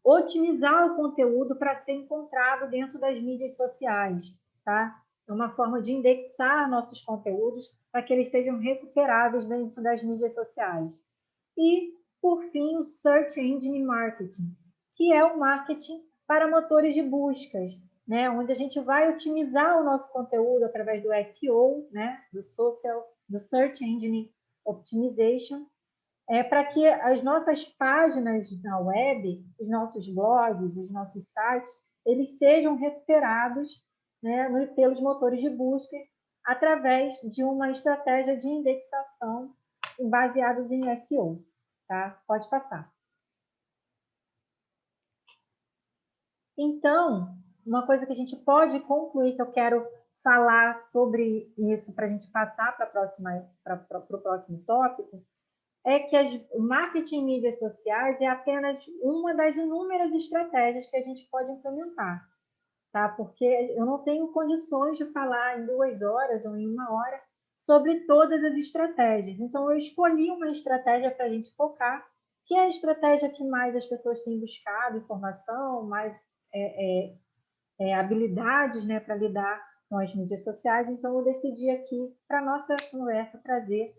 otimizar o conteúdo para ser encontrado dentro das mídias sociais, tá? É uma forma de indexar nossos conteúdos para que eles sejam recuperados dentro das mídias sociais. E, por fim, o Search Engine Marketing, que é o marketing para motores de buscas, né? Onde a gente vai otimizar o nosso conteúdo através do SEO, né? do Search Engine Optimization, para que as nossas páginas na web, os nossos blogs, os nossos sites, eles sejam recuperados, né, pelos motores de busca através de uma estratégia de indexação baseadas em SEO. Tá? Pode passar. Então, uma coisa que a gente pode concluir, que eu quero falar sobre isso para a gente passar para o próximo tópico, é que o marketing em mídias sociais é apenas uma das inúmeras estratégias que a gente pode implementar, tá? Porque eu não tenho condições de falar em 2 horas ou em 1 hora sobre todas as estratégias. Então, eu escolhi uma estratégia para a gente focar, que é a estratégia que mais as pessoas têm buscado informação, mais habilidades, né, para lidar com as mídias sociais. Então, eu decidi aqui, para a nossa conversa, trazer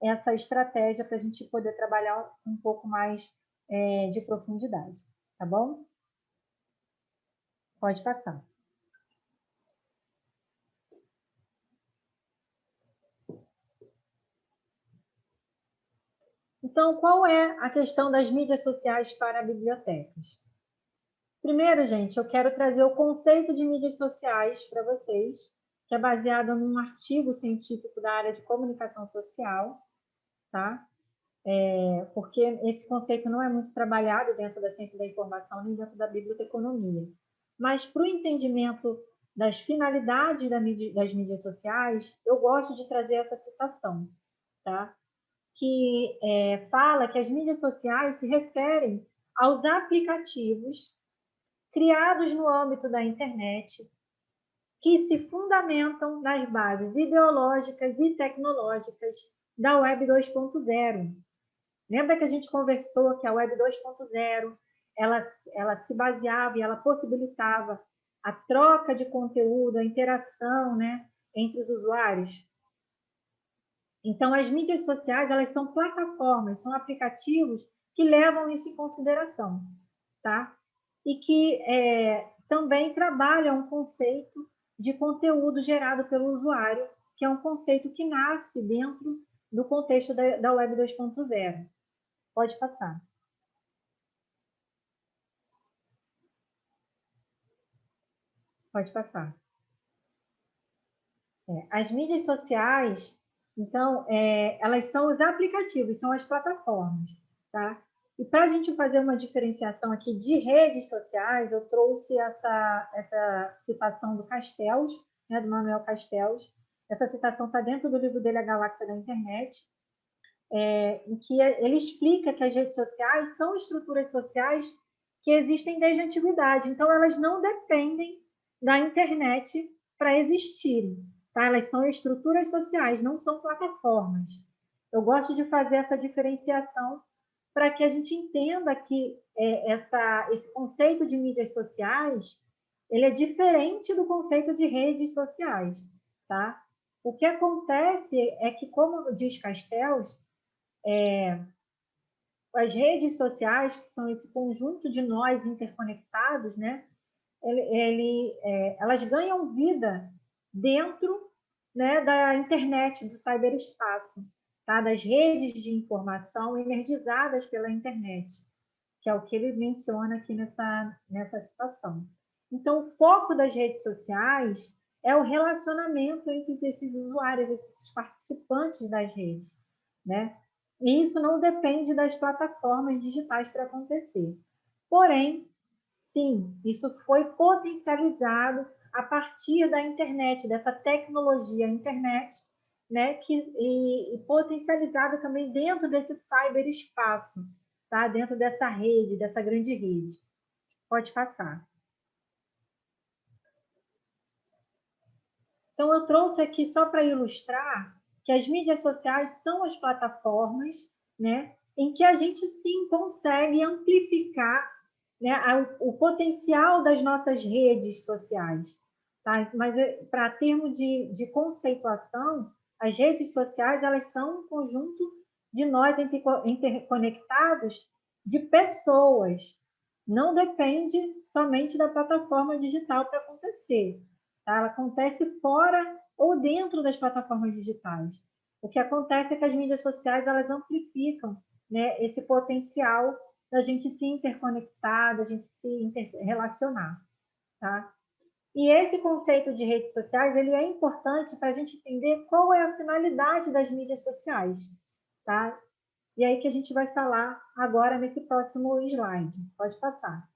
essa estratégia para a gente poder trabalhar um pouco mais de profundidade, tá bom? Pode passar. Então, qual é a questão das mídias sociais para bibliotecas? Primeiro, gente, eu quero trazer o conceito de mídias sociais para vocês, que é baseado num artigo científico da área de comunicação social, tá? Porque esse conceito não é muito trabalhado dentro da ciência da informação nem dentro da biblioteconomia. Mas para o entendimento das finalidades das mídias sociais, eu gosto de trazer essa citação, tá? Que fala que as mídias sociais se referem aos aplicativos criados no âmbito da internet que se fundamentam nas bases ideológicas e tecnológicas da Web 2.0. Lembra que a gente conversou que a Web 2.0 ela se baseava e ela possibilitava a troca de conteúdo, a interação, né, entre os usuários? Então, as mídias sociais elas são plataformas, são aplicativos que levam isso em consideração, tá? E que também trabalham um conceito de conteúdo gerado pelo usuário, que é um conceito que nasce dentro do contexto da Web 2.0. Pode passar. Pode passar. As mídias sociais, então, elas são os aplicativos, são as plataformas, tá? E para a gente fazer uma diferenciação aqui de redes sociais, eu trouxe essa citação do Castells, né, do Manuel Castells. Essa citação está dentro do livro dele, A Galáxia da Internet, em que ele explica que as redes sociais são estruturas sociais que existem desde a antiguidade. Então, elas não dependem da internet para existirem. Tá? Elas são estruturas sociais, não são plataformas. Eu gosto de fazer essa diferenciação para que a gente entenda que esse conceito de mídias sociais ele é diferente do conceito de redes sociais. Tá? O que acontece é que, como diz Castells, as redes sociais, que são esse conjunto de nós interconectados, né, elas ganham vida dentro, né, da internet, do ciberespaço, tá? Das redes de informação energizadas pela internet, que é o que ele menciona aqui nessa situação. Então, o foco das redes sociais é o relacionamento entre esses usuários, esses participantes das redes, né? E isso não depende das plataformas digitais para acontecer. Porém, sim, isso foi potencializado a partir da internet, dessa tecnologia internet, né, e potencializada também dentro desse cyberespaço, tá? Dentro dessa rede, dessa grande rede. Pode passar. Então, eu trouxe aqui só para ilustrar que as mídias sociais são as plataformas, né, em que a gente sim consegue amplificar, né, o potencial das nossas redes sociais. Tá? Mas, para termos de conceituação, as redes sociais elas são um conjunto de nós interconectados de pessoas. Não depende somente da plataforma digital para acontecer. Tá? Ela acontece fora ou dentro das plataformas digitais. O que acontece é que as mídias sociais elas amplificam, né, esse potencial da gente se interconectar, da gente se relacionar. Tá? E esse conceito de redes sociais ele é importante para a gente entender qual é a finalidade das mídias sociais. Tá? E aí que a gente vai falar agora nesse próximo slide. Pode passar.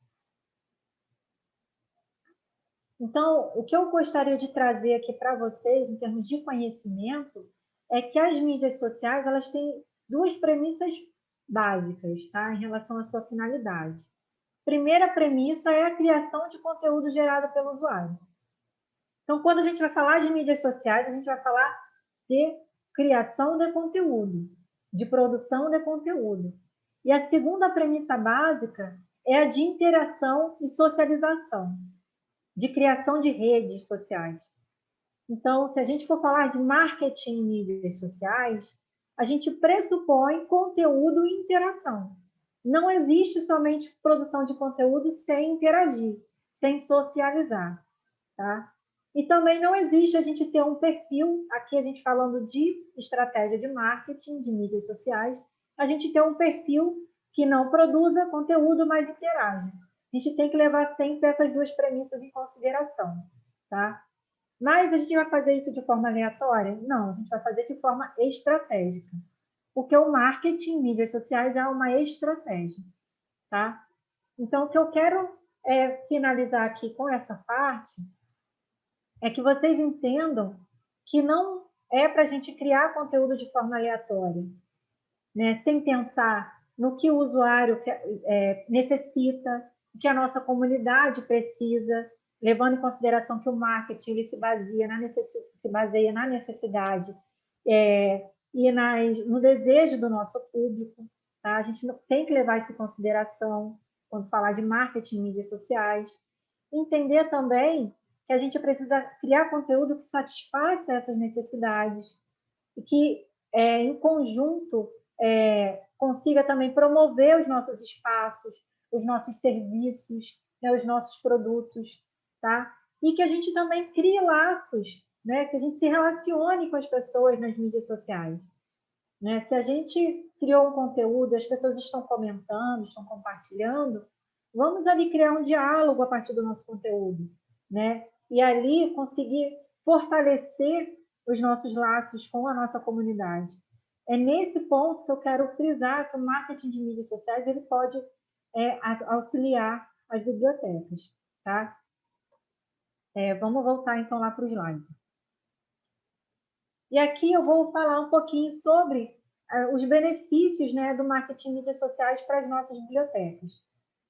Então, o que eu gostaria de trazer aqui para vocês, em termos de conhecimento, é que as mídias sociais elas têm duas premissas básicas, tá? Em relação à sua finalidade. Primeira premissa é a criação de conteúdo gerado pelo usuário. Então, quando a gente vai falar de mídias sociais, a gente vai falar de criação de conteúdo, de produção de conteúdo. E a segunda premissa básica é a de interação e socialização, de criação de redes sociais. Então, se a gente for falar de marketing em mídias sociais, a gente pressupõe conteúdo e interação. Não existe somente produção de conteúdo sem interagir, sem socializar, tá? E também não existe a gente ter um perfil, aqui a gente falando de estratégia de marketing, de mídias sociais, a gente ter um perfil que não produza conteúdo, mas interage. A gente tem que levar sempre essas duas premissas em consideração, tá? Mas a gente vai fazer isso de forma aleatória? Não, a gente vai fazer de forma estratégica. Porque o marketing em mídias sociais é uma estratégia, tá? Então, o que eu quero finalizar aqui com essa parte é que vocês entendam que não é para a gente criar conteúdo de forma aleatória, né? Sem pensar no que o usuário necessita, o que a nossa comunidade precisa, levando em consideração que o marketing ele se baseia na necessidade e no desejo do nosso público. Tá? A gente tem que levar isso em consideração quando falar de marketing em mídias sociais. Entender também que a gente precisa criar conteúdo que satisfaça essas necessidades e que, em conjunto, consiga também promover os nossos espaços, os nossos serviços, né, os nossos produtos, tá? E que a gente também crie laços, né? Que a gente se relacione com as pessoas nas mídias sociais. Né? Se a gente criou um conteúdo, as pessoas estão comentando, estão compartilhando, vamos ali criar um diálogo a partir do nosso conteúdo, né? E ali conseguir fortalecer os nossos laços com a nossa comunidade. É nesse ponto que eu quero frisar que o marketing de mídias sociais ele pode auxiliar as bibliotecas, tá? Vamos voltar então lá para o slide. E aqui eu vou falar um pouquinho sobre os benefícios, né, do marketing de mídias sociais para as nossas bibliotecas.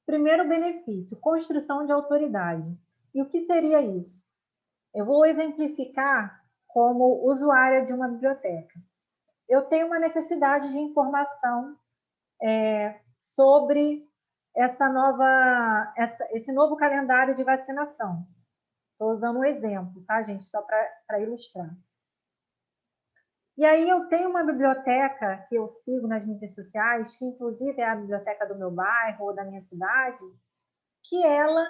Primeiro benefício, construção de autoridade. E o que seria isso? Eu vou exemplificar como usuária de uma biblioteca. Eu tenho uma necessidade de informação sobre esse novo calendário de vacinação. Estou usando um exemplo, tá, gente? Só para ilustrar. E aí eu tenho uma biblioteca que eu sigo nas mídias sociais, que inclusive é a biblioteca do meu bairro ou da minha cidade, que ela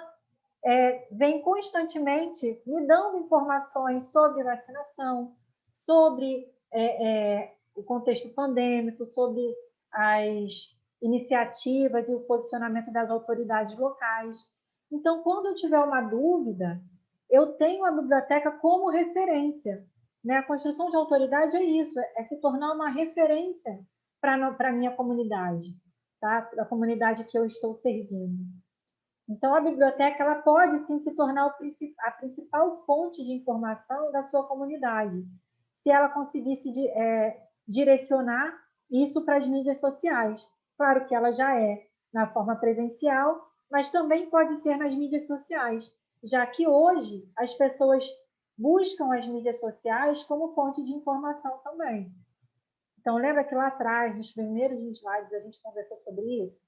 vem constantemente me dando informações sobre vacinação, sobre o contexto pandêmico, sobre as iniciativas e o posicionamento das autoridades locais. Então, quando eu tiver uma dúvida, eu tenho a biblioteca como referência. Né? A construção de autoridade é isso, é se tornar uma referência para a minha comunidade, tá? Para a comunidade que eu estou servindo. Então, a biblioteca ela pode sim se tornar a principal fonte de informação da sua comunidade, se ela conseguisse direcionar isso para as mídias sociais. Claro que ela já é na forma presencial, mas também pode ser nas mídias sociais, já que hoje as pessoas buscam as mídias sociais como fonte de informação também. Então, lembra que lá atrás, nos primeiros slides, a gente conversou sobre isso?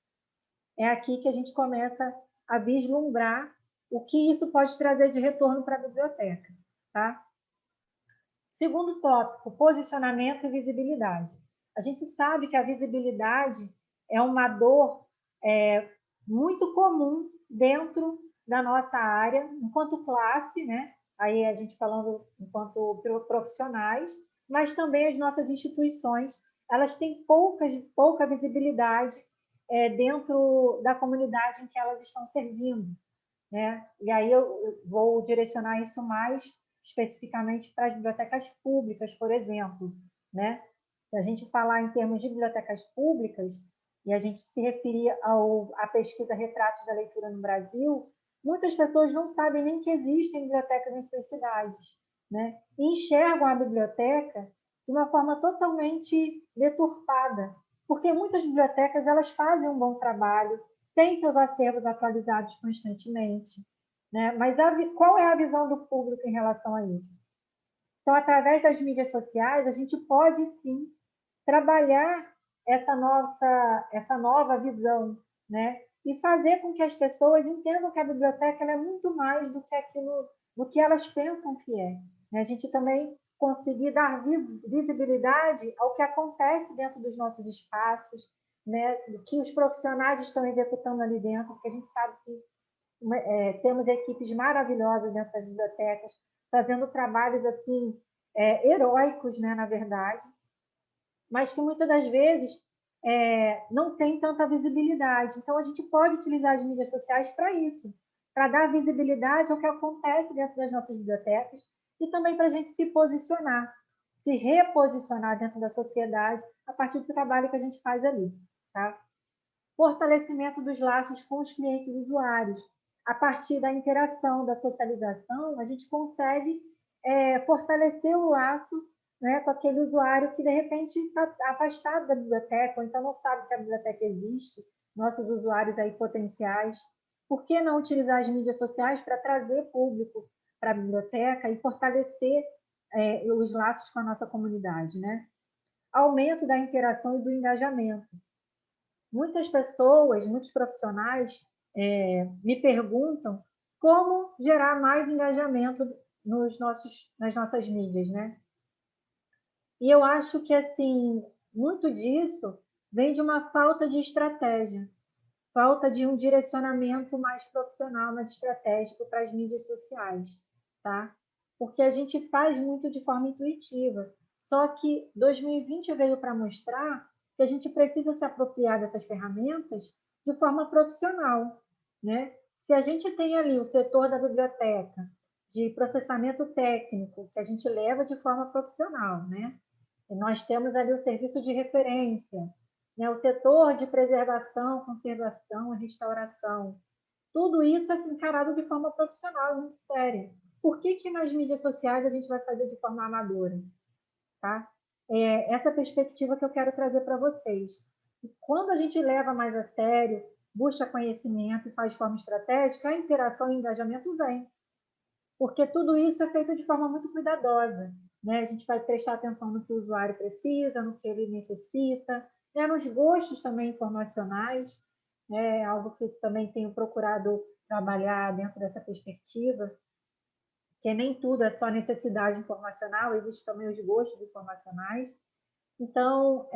É aqui que a gente começa a vislumbrar o que isso pode trazer de retorno para a biblioteca, tá? Segundo tópico, posicionamento e visibilidade. A gente sabe que a visibilidade é uma dor muito comum dentro da nossa área, enquanto classe, né? Aí a gente falando enquanto profissionais, mas também as nossas instituições, elas têm pouca visibilidade dentro da comunidade em que elas estão servindo, né? E aí eu vou direcionar isso mais especificamente para as bibliotecas públicas, por exemplo, né? Se a gente falar em termos de bibliotecas públicas, e a gente se referir à pesquisa Retratos da Leitura no Brasil, muitas pessoas não sabem nem que existem bibliotecas em suas cidades, né? E enxergam a biblioteca de uma forma totalmente deturpada, porque muitas bibliotecas elas fazem um bom trabalho, têm seus acervos atualizados constantemente, né? Mas qual é a visão do público em relação a isso? Então, através das mídias sociais, a gente pode sim trabalhar essa nova visão, né? E fazer com que as pessoas entendam que a biblioteca é muito mais do que aquilo, do que elas pensam que é. Né? A gente também conseguir dar visibilidade ao que acontece dentro dos nossos espaços, né? Do que os profissionais estão executando ali dentro, porque a gente sabe que temos equipes maravilhosas dentro das bibliotecas, fazendo trabalhos assim heróicos, né, na verdade, mas que muitas das vezes não tem tanta visibilidade. Então, a gente pode utilizar as mídias sociais para isso, para dar visibilidade ao que acontece dentro das nossas bibliotecas e também para a gente se posicionar, se reposicionar dentro da sociedade a partir do trabalho que a gente faz ali. Tá? Fortalecimento dos laços com os clientes e usuários. A partir da interação, da socialização, a gente consegue fortalecer o laço, né, com aquele usuário que, de repente, está afastado da biblioteca, ou então não sabe que a biblioteca existe, nossos usuários aí potenciais. Por que não utilizar as mídias sociais para trazer público para a biblioteca e fortalecer os laços com a nossa comunidade, né? Aumento da interação e do engajamento. Muitas pessoas, muitos profissionais me perguntam como gerar mais engajamento nas nossas mídias, né? E eu acho que, assim, muito disso vem de uma falta de estratégia, falta de um direcionamento mais profissional, mais estratégico para as mídias sociais, tá? Porque a gente faz muito de forma intuitiva. Só que 2020 veio para mostrar que a gente precisa se apropriar dessas ferramentas de forma profissional, né? Se a gente tem ali o setor da biblioteca de processamento técnico, que a gente leva de forma profissional, né? E nós temos ali o serviço de referência, né? O setor de preservação, conservação e restauração. Tudo isso é encarado de forma profissional, muito séria. Por que que nas mídias sociais a gente vai fazer de forma amadora? Tá? Essa perspectiva que eu quero trazer para vocês. E quando a gente leva mais a sério, busca conhecimento e faz de forma estratégica, a interação e o engajamento vem. Porque tudo isso é feito de forma muito cuidadosa. Né? A gente vai prestar atenção no que o usuário precisa, no que ele necessita, né? Nos gostos também informacionais, né? Algo que também tenho procurado trabalhar dentro dessa perspectiva, que nem tudo é só necessidade informacional, existem também os gostos informacionais. Então,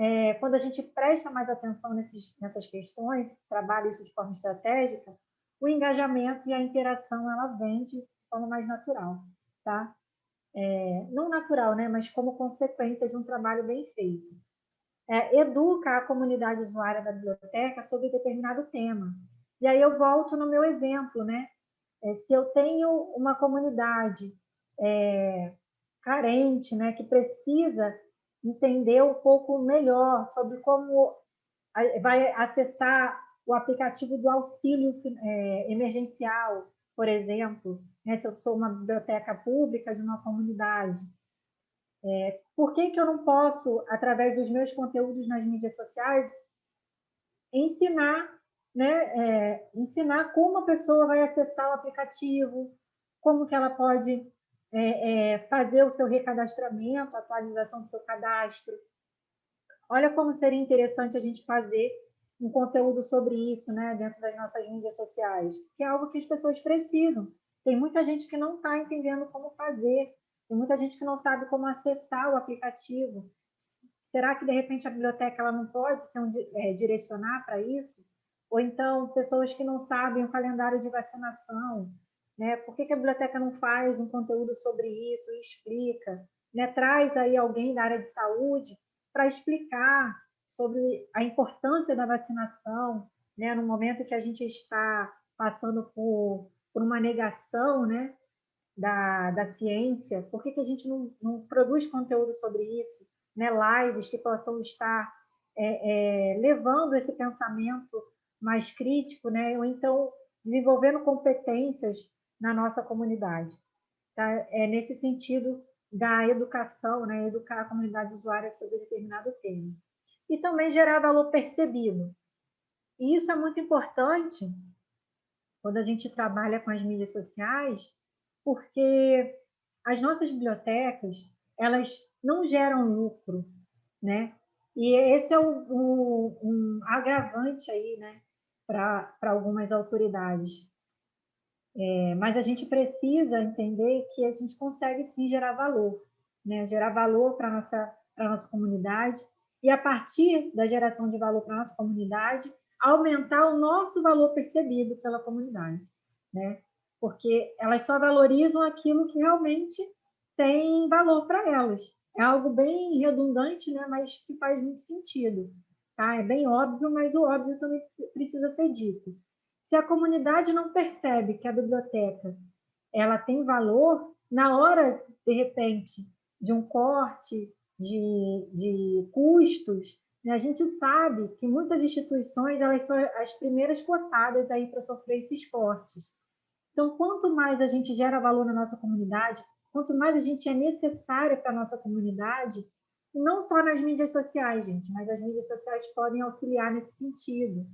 quando a gente presta mais atenção nessas questões, trabalha isso de forma estratégica, o engajamento e a interação ela vem de forma mais natural, tá? Não natural, né? Mas como consequência de um trabalho bem feito. Educa a comunidade usuária da biblioteca sobre determinado tema. E aí eu volto no meu exemplo, né? Se eu tenho uma comunidade carente, né, que precisa entender um pouco melhor sobre como vai acessar o aplicativo do auxílio emergencial, por exemplo, né, se eu sou uma biblioteca pública de uma comunidade. Por que que eu não posso, através dos meus conteúdos nas mídias sociais, ensinar né, ensinar como a pessoa vai acessar o aplicativo, como que ela pode fazer o seu recadastramento, a atualização do seu cadastro. Olha como seria interessante a gente fazer um conteúdo sobre isso, né, dentro das nossas mídias sociais, que é algo que as pessoas precisam. Tem muita gente que não está entendendo como fazer, tem muita gente que não sabe como acessar o aplicativo. Será que, de repente, a biblioteca ela não pode direcionar para isso? Ou então, pessoas que não sabem o calendário de vacinação, né? Por que a biblioteca não faz um conteúdo sobre isso e explica? Né? Traz aí alguém da área de saúde para explicar sobre a importância da vacinação, né? No momento que a gente está passando por uma negação, né? Da ciência, por que a gente não produz conteúdo sobre isso, né? Lives que possam estar levando esse pensamento mais crítico, né? Ou então desenvolvendo competências na nossa comunidade. Tá? É nesse sentido da educação, né? Educar a comunidade usuária sobre determinado tema. E também gerar valor percebido. E isso é muito importante quando a gente trabalha com as mídias sociais, porque as nossas bibliotecas, elas não geram lucro, né? E esse é um agravante aí, né, para algumas autoridades. Mas a gente precisa entender que a gente consegue sim gerar valor, né? Gerar valor para a nossa comunidade e, a partir da geração de valor para a nossa comunidade, aumentar o nosso valor percebido pela comunidade, né? Porque elas só valorizam aquilo que realmente tem valor para elas. É algo bem redundante, né? Mas que faz muito sentido, tá? É bem óbvio, mas o óbvio também precisa ser dito. Se a comunidade não percebe que a biblioteca ela tem valor, na hora, de repente, de um corte de custos, né, a gente sabe que muitas instituições elas são as primeiras cotadas aí para sofrer esses cortes. Então, quanto mais a gente gera valor na nossa comunidade, quanto mais a gente é necessária para a nossa comunidade, não só nas mídias sociais, gente, mas as mídias sociais podem auxiliar nesse sentido.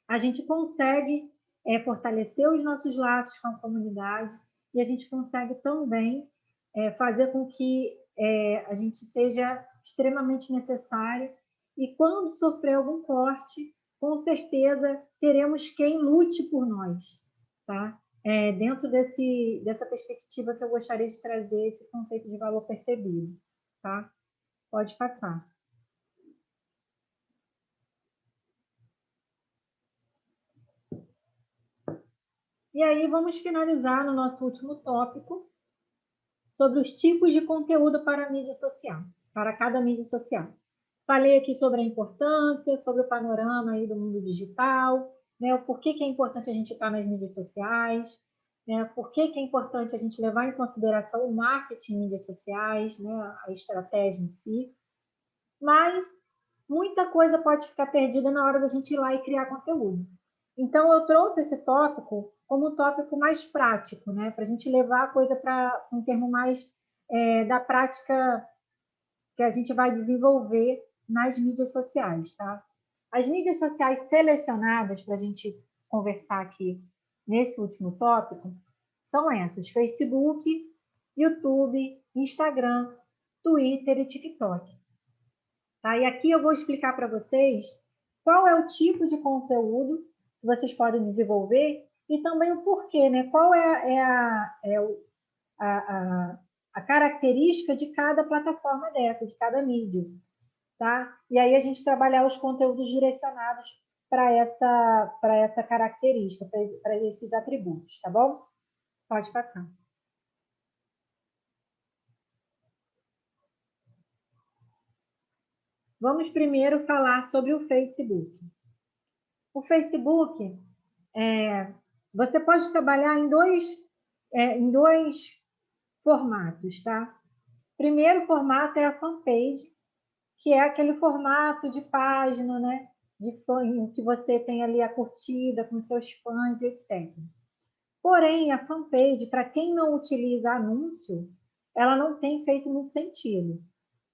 A gente consegue fortalecer os nossos laços com a comunidade e a gente consegue também fazer com que a gente seja extremamente necessário e quando sofrer algum corte, com certeza teremos quem lute por nós, tá? Dentro dessa perspectiva que eu gostaria de trazer esse conceito de valor percebido, tá? Pode passar. E aí vamos finalizar no nosso último tópico, sobre os tipos de conteúdo para a mídia social, para cada mídia social. Falei aqui sobre a importância, sobre o panorama aí do mundo digital, né, o porquê que é importante a gente estar nas mídias sociais, né, por que é importante a gente levar em consideração o marketing em mídias sociais, né, a estratégia em si, mas muita coisa pode ficar perdida na hora da gente ir lá e criar conteúdo. Então, eu trouxe esse tópico como um tópico mais prático, né? Para a gente levar a coisa para um termo mais da prática que a gente vai desenvolver nas mídias sociais, tá? As mídias sociais selecionadas para a gente conversar aqui nesse último tópico são essas: Facebook, YouTube, Instagram, Twitter e TikTok. Tá? E aqui eu vou explicar para vocês qual é o tipo de conteúdo que vocês podem desenvolver e também o porquê, né? Qual a característica de cada plataforma dessa, de cada mídia, tá? E aí a gente trabalhar os conteúdos direcionados para essa característica, para esses atributos, tá bom? Pode passar. Vamos primeiro falar sobre o Facebook. O Facebook, você pode trabalhar em dois formatos, tá? Primeiro formato é a fanpage, que é aquele formato de página, né? Em que você tem ali a curtida com seus fãs, etc. Porém, a fanpage, para quem não utiliza anúncio, ela não tem feito muito sentido,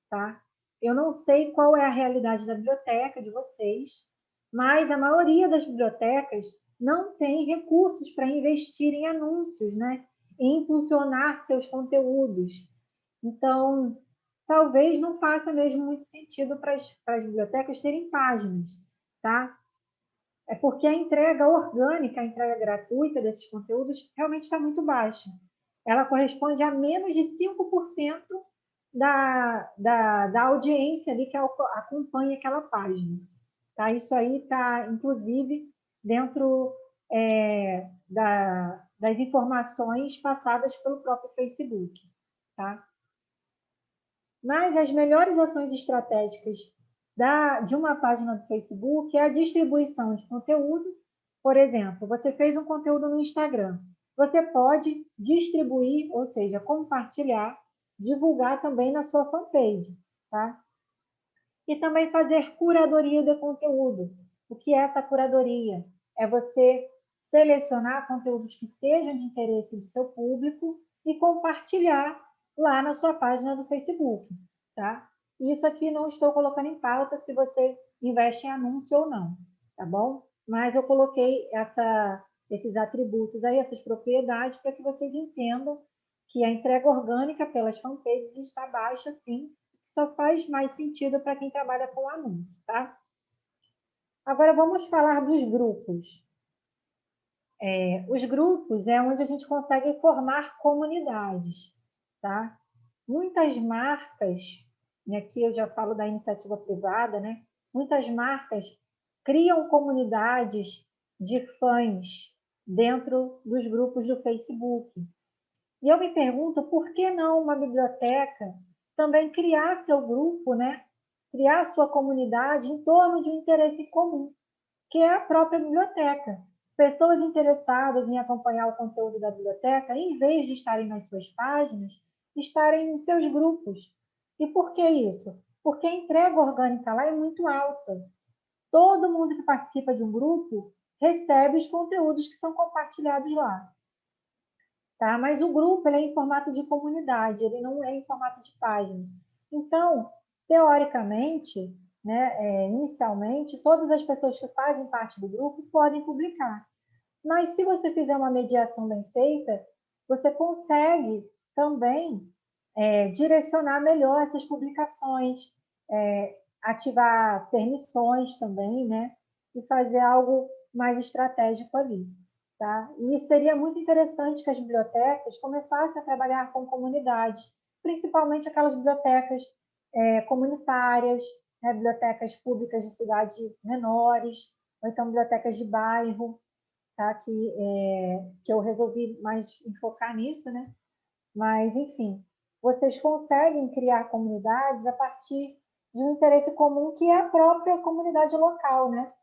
tá? Eu não sei qual é a realidade da biblioteca de vocês, mas a maioria das bibliotecas não tem recursos para investir em anúncios, né? Em impulsionar seus conteúdos. Então, talvez não faça mesmo muito sentido para as bibliotecas terem páginas, tá? É porque a entrega orgânica, a entrega gratuita desses conteúdos realmente está muito baixa. Ela corresponde a menos de 5% da audiência ali que acompanha aquela página. Tá? Isso aí está, inclusive, dentro das informações passadas pelo próprio Facebook. Tá? Mas as melhores ações estratégicas de uma página do Facebook é a distribuição de conteúdo. Por exemplo, você fez um conteúdo no Instagram. Você pode distribuir, ou seja, compartilhar, divulgar também na sua fanpage. Tá? E também fazer curadoria de conteúdo. O que é essa curadoria? É você selecionar conteúdos que sejam de interesse do seu público e compartilhar lá na sua página do Facebook, tá? Isso aqui não estou colocando em pauta se você investe em anúncio ou não, tá bom? Mas eu coloquei esses atributos aí, essas propriedades, para que vocês entendam que a entrega orgânica pelas fanpages está baixa, sim, só faz mais sentido para quem trabalha com anúncio, tá? Agora vamos falar dos grupos. Os grupos é onde a gente consegue formar comunidades, tá? Muitas marcas, e aqui eu já falo da iniciativa privada, né? Muitas marcas criam comunidades de fãs dentro dos grupos do Facebook. E eu me pergunto por que não uma biblioteca também criar seu grupo, né? Criar sua comunidade em torno de um interesse comum, que é a própria biblioteca. Pessoas interessadas em acompanhar o conteúdo da biblioteca, em vez de estarem nas suas páginas, estarem em seus grupos. E por que isso? Porque a entrega orgânica lá é muito alta. Todo mundo que participa de um grupo recebe os conteúdos que são compartilhados lá. Tá? Mas o grupo ele é em formato de comunidade, ele não é em formato de página. Então, teoricamente, né, inicialmente, todas as pessoas que fazem parte do grupo podem publicar. Mas se você fizer uma mediação bem feita, você consegue também direcionar melhor essas publicações, ativar permissões também, né? E fazer algo mais estratégico ali. Tá? E seria muito interessante que as bibliotecas começassem a trabalhar com comunidades, principalmente aquelas bibliotecas comunitárias, né? Bibliotecas públicas de cidades menores, ou então bibliotecas de bairro, tá? Que eu resolvi mais enfocar nisso, né? Mas, enfim, vocês conseguem criar comunidades a partir de um interesse comum que é a própria comunidade local, né?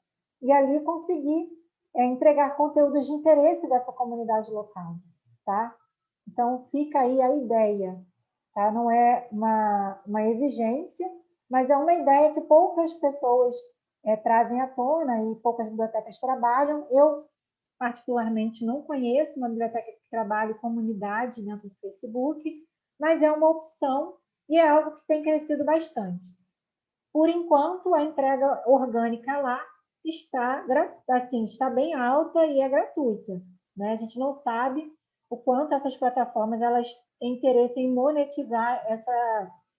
E ali conseguir entregar conteúdos de interesse dessa comunidade local, tá? Então, fica aí a ideia, tá? Não é uma exigência, mas é uma ideia que poucas pessoas trazem à tona e poucas bibliotecas trabalham. Eu, particularmente, não conheço uma biblioteca que trabalhe comunidade dentro do Facebook, mas é uma opção e é algo que tem crescido bastante. Por enquanto, a entrega orgânica lá está bem alta e é gratuita. Né? A gente não sabe o quanto essas plataformas elas têm interesse em monetizar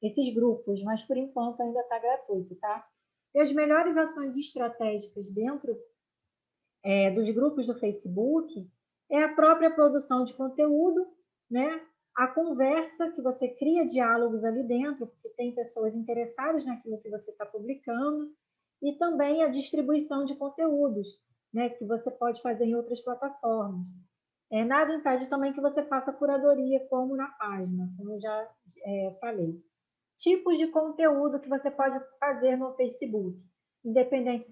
esses grupos, mas por enquanto ainda está gratuito. Tá? E as melhores ações estratégicas dentro dos grupos do Facebook é a própria produção de conteúdo, né? A conversa, que você cria diálogos ali dentro, porque tem pessoas interessadas naquilo que você está publicando, e também a distribuição de conteúdos, né? Que você pode fazer em outras plataformas. Nada impede também que você faça curadoria, como na página, como eu já falei. Tipos de conteúdo que você pode fazer no Facebook, independente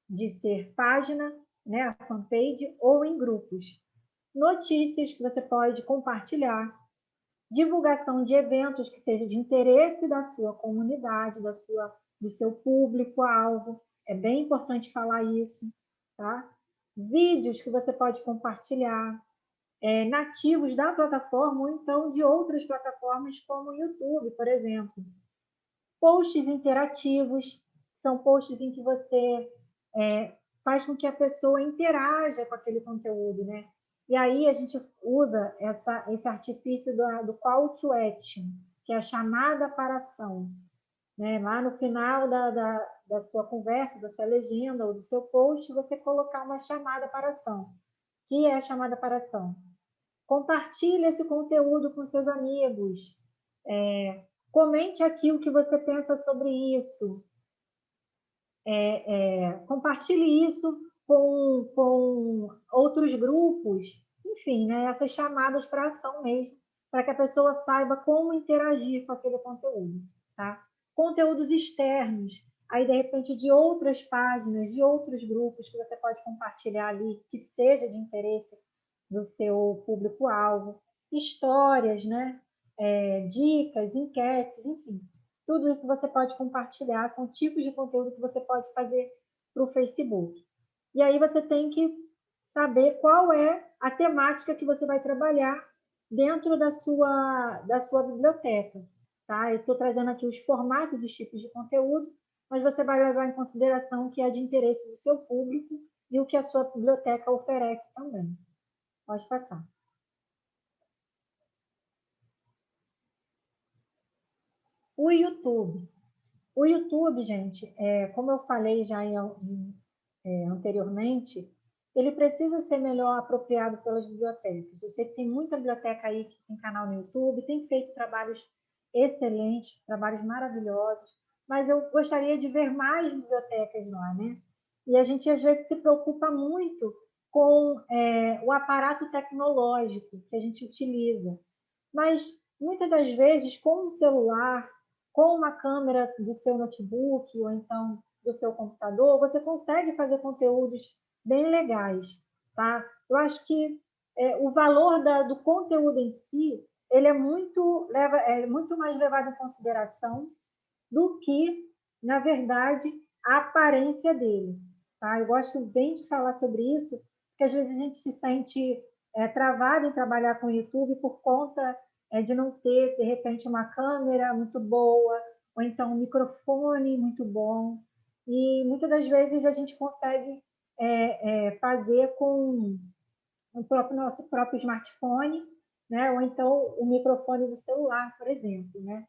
de ser página, né, a fanpage, ou em grupos. Notícias que você pode compartilhar, divulgação de eventos que sejam de interesse da sua comunidade, do seu público-alvo. É bem importante falar isso, tá? Vídeos que você pode compartilhar, nativos da plataforma ou então de outras plataformas como o YouTube, por exemplo. Posts interativos, são posts em que você faz com que a pessoa interaja com aquele conteúdo, né? E aí a gente usa esse artifício do call to action, que é a chamada para ação, né? Lá no final da sua conversa, da sua legenda ou do seu post, você colocar uma chamada para ação. Que é a chamada para ação? Compartilhe esse conteúdo com seus amigos. Comente aqui o que você pensa sobre isso. Compartilhe isso com outros grupos. Enfim, né, essas chamadas para ação mesmo, para que a pessoa saiba como interagir com aquele conteúdo. Tá? Conteúdos externos, aí de repente de outras páginas, de outros grupos que você pode compartilhar ali, que seja de interesse do seu público-alvo, histórias, né? Dicas, enquetes, enfim. Tudo isso você pode compartilhar, são tipos de conteúdo que você pode fazer para o Facebook. E aí você tem que saber qual é a temática que você vai trabalhar dentro da sua biblioteca. Tá? Eu estou trazendo aqui os formatos dos tipos de conteúdo, mas você vai levar em consideração o que é de interesse do seu público e o que a sua biblioteca oferece também. Pode passar. O YouTube. O YouTube, gente, como eu falei já anteriormente, ele precisa ser melhor apropriado pelas bibliotecas. Eu sei que tem muita biblioteca aí que tem canal no YouTube, tem feito trabalhos excelentes, trabalhos maravilhosos, mas eu gostaria de ver mais bibliotecas lá, né? E a gente, às vezes, se preocupa muito com o aparato tecnológico que a gente utiliza. Mas, muitas das vezes, com o celular, com uma câmera do seu notebook ou então do seu computador, você consegue fazer conteúdos bem legais, tá? Eu acho que o valor do conteúdo em si, ele é muito mais levado em consideração do que, na verdade, a aparência dele, tá? Eu gosto bem de falar sobre isso, porque às vezes a gente se sente travado em trabalhar com o YouTube por conta de não ter, de repente, uma câmera muito boa, ou então um microfone muito bom. E muitas das vezes a gente consegue fazer com nosso próprio smartphone, né? Ou então o microfone do celular, por exemplo, né?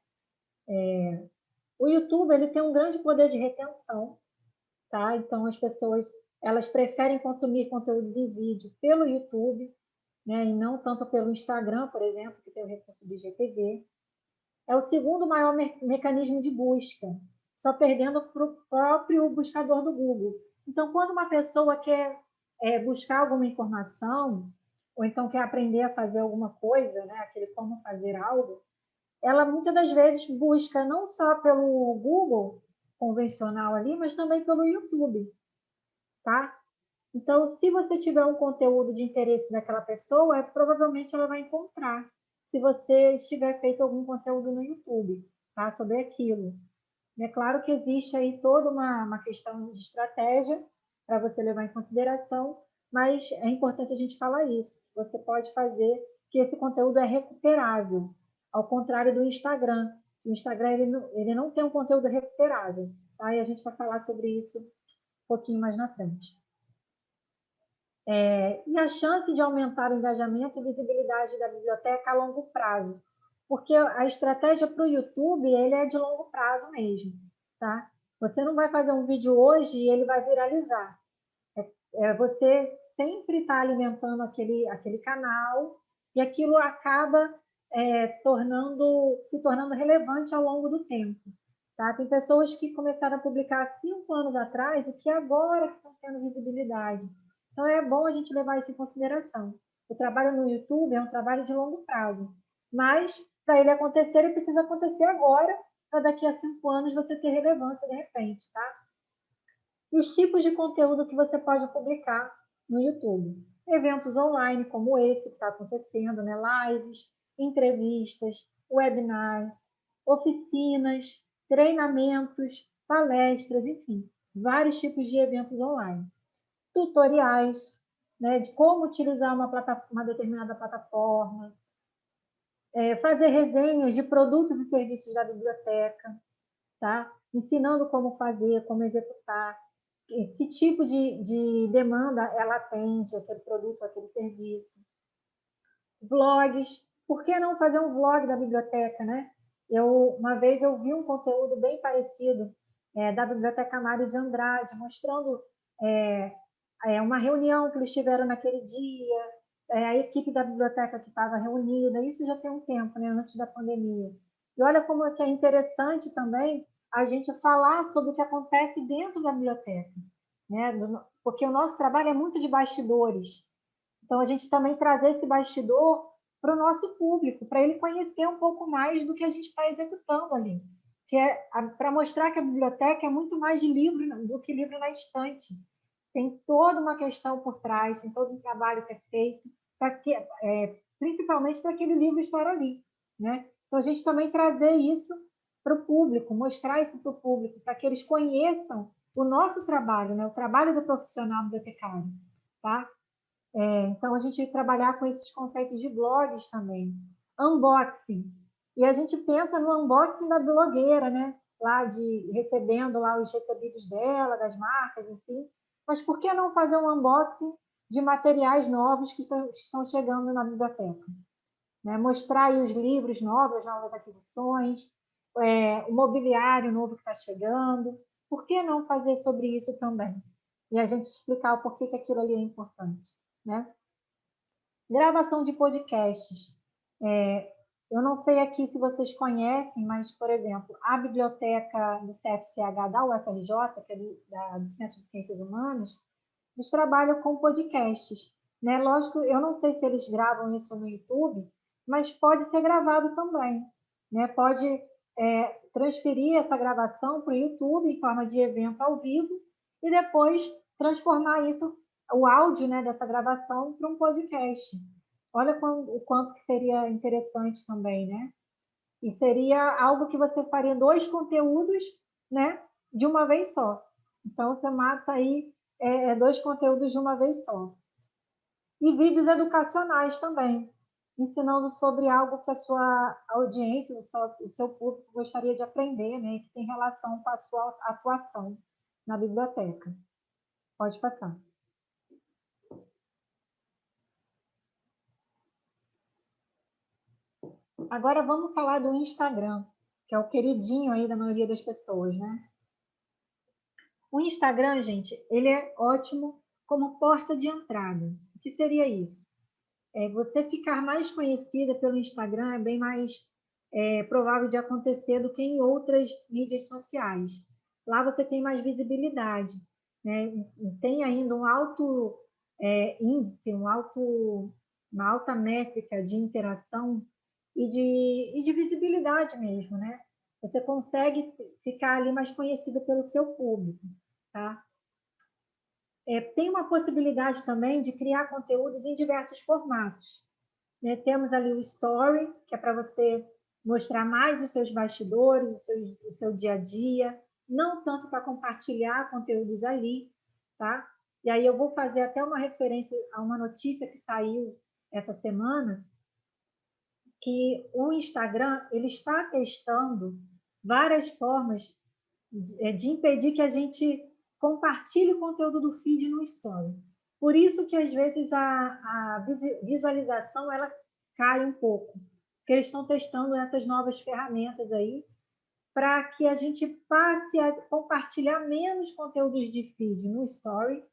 O YouTube ele tem um grande poder de retenção, tá? Então as pessoas elas preferem consumir conteúdos em vídeo pelo YouTube, né? E não tanto pelo Instagram, por exemplo, que tem o recurso do IGTV. É o segundo maior mecanismo de busca, só perdendo para o próprio buscador do Google. Então, quando uma pessoa quer buscar alguma informação, ou então quer aprender a fazer alguma coisa, né? Aquele como fazer algo, ela muitas das vezes busca não só pelo Google convencional ali, mas também pelo YouTube, tá? Então, se você tiver um conteúdo de interesse daquela pessoa, provavelmente ela vai encontrar, se você tiver feito algum conteúdo no YouTube, tá? Sobre aquilo. É claro que existe aí toda uma questão de estratégia para você levar em consideração, mas é importante a gente falar isso. Você pode fazer que esse conteúdo é recuperável, ao contrário do Instagram. O Instagram ele não tem um conteúdo recuperável, tá? E a gente vai falar sobre isso um pouquinho mais na frente. E a chance de aumentar o engajamento e visibilidade da biblioteca a longo prazo, porque a estratégia para o YouTube ele é de longo prazo mesmo, tá? Você não vai fazer um vídeo hoje e ele vai viralizar. Você sempre está alimentando aquele canal e aquilo acaba se tornando relevante ao longo do tempo. Tá? Tem pessoas que começaram a publicar 5 anos atrás e que agora estão tendo visibilidade. Então, é bom a gente levar isso em consideração. O trabalho no YouTube é um trabalho de longo prazo, mas para ele acontecer, ele precisa acontecer agora, para daqui a 5 anos você ter relevância de repente, tá? E os tipos de conteúdo que você pode publicar no YouTube. Eventos online, como esse que está acontecendo, né? Lives, entrevistas, webinars, oficinas, treinamentos, palestras, enfim, vários tipos de eventos online. Tutoriais, né, de como utilizar uma determinada plataforma, fazer resenhas de produtos e serviços da biblioteca, tá? Ensinando como fazer, como executar. que tipo de demanda ela atende, aquele produto, aquele serviço. Vlogs, por que não fazer um vlog da biblioteca, né? Uma vez eu vi um conteúdo bem parecido da Biblioteca Mário de Andrade, mostrando uma reunião que eles tiveram naquele dia, a equipe da biblioteca que estava reunida, isso já tem um tempo, né, antes da pandemia. E olha como é que é interessante também a gente falar sobre o que acontece dentro da biblioteca, né? Porque o nosso trabalho é muito de bastidores. Então, a gente também trazer esse bastidor para o nosso público, para ele conhecer um pouco mais do que a gente está executando ali. Que é para mostrar que a biblioteca é muito mais de livro do que livro na estante. Tem toda uma questão por trás, tem todo um trabalho que é feito, principalmente para aquele livro estar ali. Né? Então, a gente também trazer isso para o público, mostrar isso para o público, para que eles conheçam o nosso trabalho, né? O trabalho do profissional bibliotecário. Tá? Então, a gente trabalhar com esses conceitos de blogs também. Unboxing. E a gente pensa no unboxing da blogueira, né? Lá recebendo lá os recebidos dela, das marcas, enfim. Mas por que não fazer um unboxing de materiais novos que estão chegando na biblioteca? Né? Mostrar aí os livros novos, as novas aquisições, o mobiliário novo que está chegando. Por que não fazer sobre isso também? E a gente explicar o porquê que aquilo ali é importante, né? Gravação de podcasts. Eu não sei aqui se vocês conhecem, mas, por exemplo, a biblioteca do CFCH da UFRJ, que é do Centro de Ciências Humanas, eles trabalham com podcasts. Né? Lógico, eu não sei se eles gravam isso no YouTube, mas pode ser gravado também. Né? Pode transferir essa gravação para o YouTube em forma de evento ao vivo e depois transformar isso, o áudio, né, dessa gravação, para um podcast. Olha o quanto que seria interessante também, né? E seria algo que você faria 2 conteúdos, né, de uma vez só. Então, você mata aí 2 conteúdos de uma vez só. E vídeos educacionais também, ensinando sobre algo que a sua audiência, o seu público gostaria de aprender, né, que tem relação com a sua atuação na biblioteca. Pode passar. Agora vamos falar do Instagram, que é o queridinho aí da maioria das pessoas, né? O Instagram, gente, ele é ótimo como porta de entrada. O que seria isso? Você ficar mais conhecida pelo Instagram é bem mais provável de acontecer do que em outras mídias sociais. Lá você tem mais visibilidade, né? Tem ainda um alto índice, uma alta métrica de interação e de visibilidade mesmo, né? Você consegue ficar ali mais conhecido pelo seu público, tá? Tem uma possibilidade também de criar conteúdos em diversos formatos. Né? Temos ali o Story, que é para você mostrar mais os seus bastidores, o seu dia a dia, não tanto para compartilhar conteúdos ali, tá? E aí eu vou fazer até uma referência a uma notícia que saiu essa semana, que o Instagram ele está testando várias formas de impedir que a gente compartilhe o conteúdo do feed no story. Por isso que, às vezes, a visualização ela cai um pouco, porque eles estão testando essas novas ferramentas aí para que a gente passe a compartilhar menos conteúdos de feed no story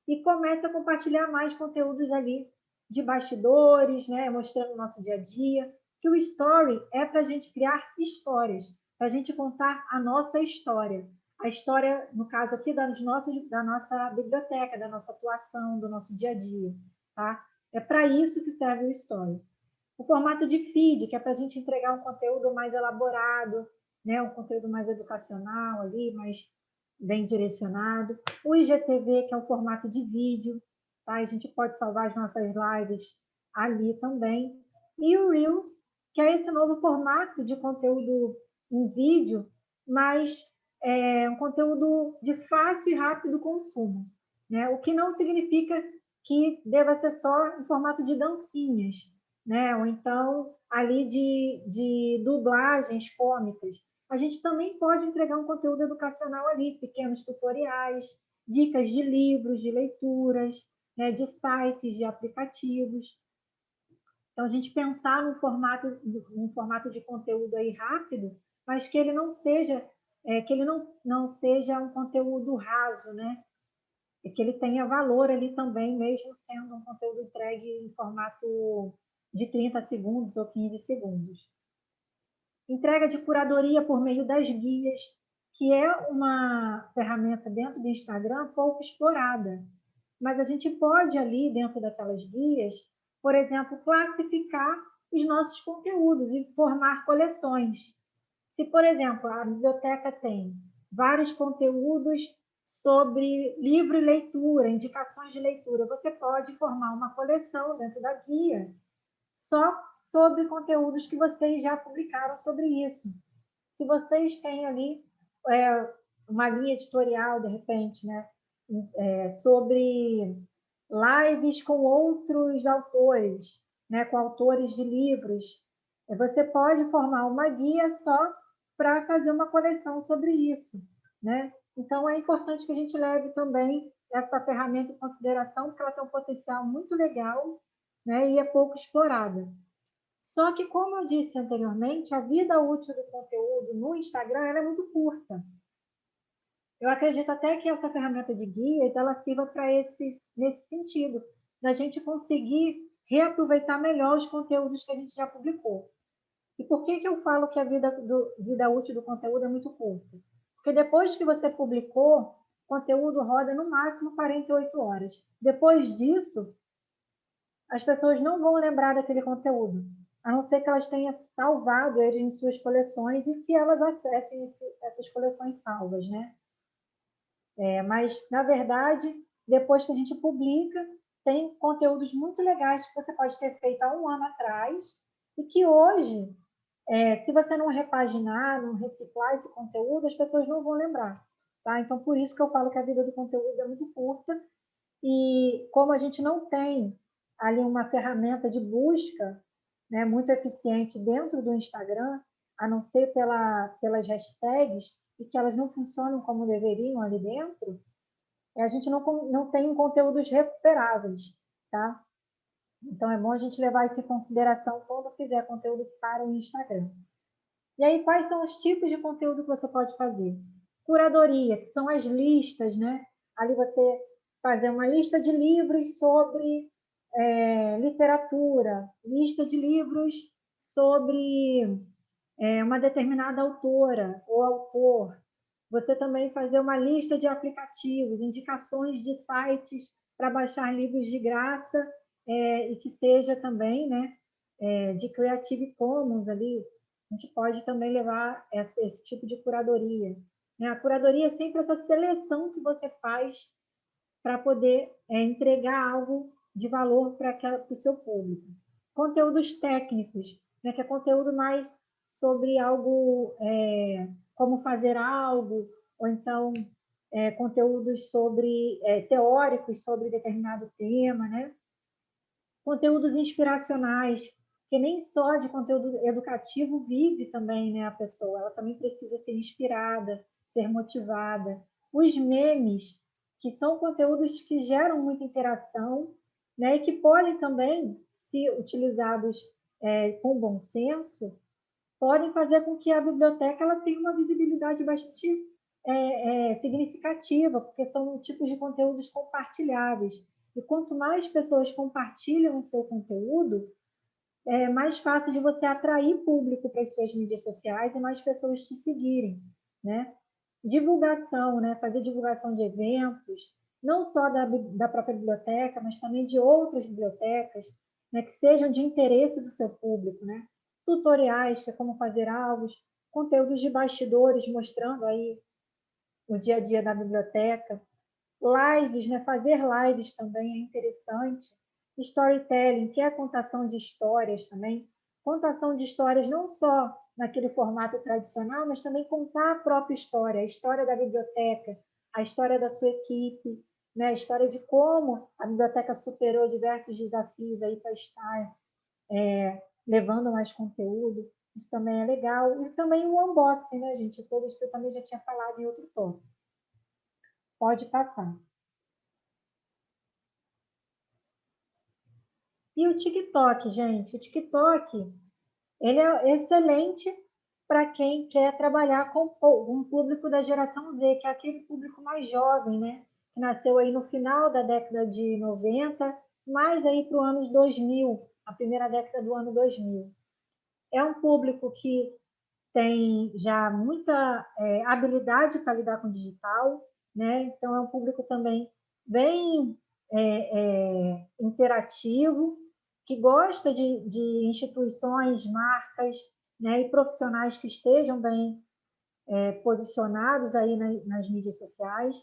e comece a compartilhar mais conteúdos ali de bastidores, né, mostrando o nosso dia a dia, que o story é para a gente criar histórias, para a gente contar a nossa história. A história, no caso aqui, da nossa biblioteca, da nossa atuação, do nosso dia a dia. Tá? É para isso que serve o story. O formato de feed, que é para a gente entregar um conteúdo mais elaborado, né? Um conteúdo mais educacional ali, mais bem direcionado. O IGTV, que é um formato de vídeo, tá? A gente pode salvar as nossas lives ali também. E o Reels, que é esse novo formato de conteúdo em vídeo, mas é um conteúdo de fácil e rápido consumo, né? O que não significa que deva ser só em formato de dancinhas, né? Ou então ali de dublagens cômicas. A gente também pode entregar um conteúdo educacional ali, pequenos tutoriais, dicas de livros, de leituras, né, de sites, de aplicativos. Então, a gente pensar num formato de conteúdo aí rápido, mas que ele não seja, que ele não seja um conteúdo raso, né? E que ele tenha valor ali também, mesmo sendo um conteúdo entregue em formato de 30 segundos ou 15 segundos. Entrega de curadoria por meio das guias, que é uma ferramenta dentro do Instagram pouco explorada. Mas a gente pode ali, dentro daquelas guias, por exemplo, classificar os nossos conteúdos e formar coleções. Se, por exemplo, a biblioteca tem vários conteúdos sobre livro e leitura, indicações de leitura, você pode formar uma coleção dentro da guia só sobre conteúdos que vocês já publicaram sobre isso. Se vocês têm ali uma linha editorial, de repente, né, sobre lives com outros autores, né, com autores de livros, você pode formar uma guia só para fazer uma coleção sobre isso, né? Então, é importante que a gente leve também essa ferramenta em consideração, porque ela tem um potencial muito legal, né, e é pouco explorada. Só que, como eu disse anteriormente, a vida útil do conteúdo no Instagram é muito curta. Eu acredito até que essa ferramenta de guias ela sirva para nesse sentido, da gente conseguir reaproveitar melhor os conteúdos que a gente já publicou. E por que eu falo que a vida útil do conteúdo é muito curta? Porque depois que você publicou, o conteúdo roda no máximo 48 horas. Depois disso, as pessoas não vão lembrar daquele conteúdo, a não ser que elas tenham salvado ele em suas coleções e que elas acessem essas coleções salvas, né? Mas, na verdade, depois que a gente publica, tem conteúdos muito legais que você pode ter feito há um ano atrás e que hoje, se você não repaginar, não reciclar esse conteúdo, as pessoas não vão lembrar. Tá? Então, por isso que eu falo que a vida do conteúdo é muito curta e como a gente não tem ali uma ferramenta de busca, né, muito eficiente dentro do Instagram, a não ser pelas hashtags, e que elas não funcionam como deveriam ali dentro, a gente não tem conteúdos recuperáveis, tá? Então, é bom a gente levar isso em consideração quando fizer conteúdo para o Instagram. E aí, quais são os tipos de conteúdo que você pode fazer? Curadoria, que são as listas, né? Ali você fazer uma lista de livros sobre literatura, lista de livros sobre uma determinada autora ou autor. Você também fazer uma lista de aplicativos, indicações de sites para baixar livros de graça e que seja também, né, de Creative Commons ali. A gente pode também levar esse tipo de curadoria. Né? A curadoria é sempre essa seleção que você faz para poder entregar algo de valor para o seu público. Conteúdos técnicos, né, que é conteúdo mais sobre algo, como fazer algo, ou então conteúdos teóricos sobre determinado tema, né? Conteúdos inspiracionais, que nem só de conteúdo educativo vive também, né, a pessoa, ela também precisa ser inspirada, ser motivada. Os memes, que são conteúdos que geram muita interação, né, e que podem também, se utilizados com bom senso, podem fazer com que a biblioteca ela tenha uma visibilidade bastante significativa, porque são tipos de conteúdos compartilháveis. E quanto mais pessoas compartilham o seu conteúdo, é mais fácil de você atrair público para as suas mídias sociais e mais pessoas te seguirem, né? Divulgação, né? Fazer divulgação de eventos, não só da própria biblioteca, mas também de outras bibliotecas, né? Que sejam de interesse do seu público, né? Tutoriais, que é como fazer algo, conteúdos de bastidores mostrando aí o dia a dia da biblioteca, lives, né? Fazer lives também é interessante. Storytelling, que é a contação de histórias também. Contação de histórias não só naquele formato tradicional, mas também contar a própria história, a história da biblioteca, a história da sua equipe, né? A história de como a biblioteca superou diversos desafios aí para estar levando mais conteúdo. Isso também é legal. E também o unboxing, né, gente? Todos que eu também já tinha falado em outro tópico. Pode passar. E o TikTok, gente? O TikTok, ele é excelente para quem quer trabalhar com um público da geração Z, que é aquele público mais jovem, né? Que nasceu aí no final da década de 90, mais aí para o ano 2000, a primeira década do ano 2000. É um público que tem já muita habilidade para lidar com o digital, né? Então, é um público também bem interativo, que gosta de instituições, marcas, né? E profissionais que estejam bem posicionados aí nas mídias sociais,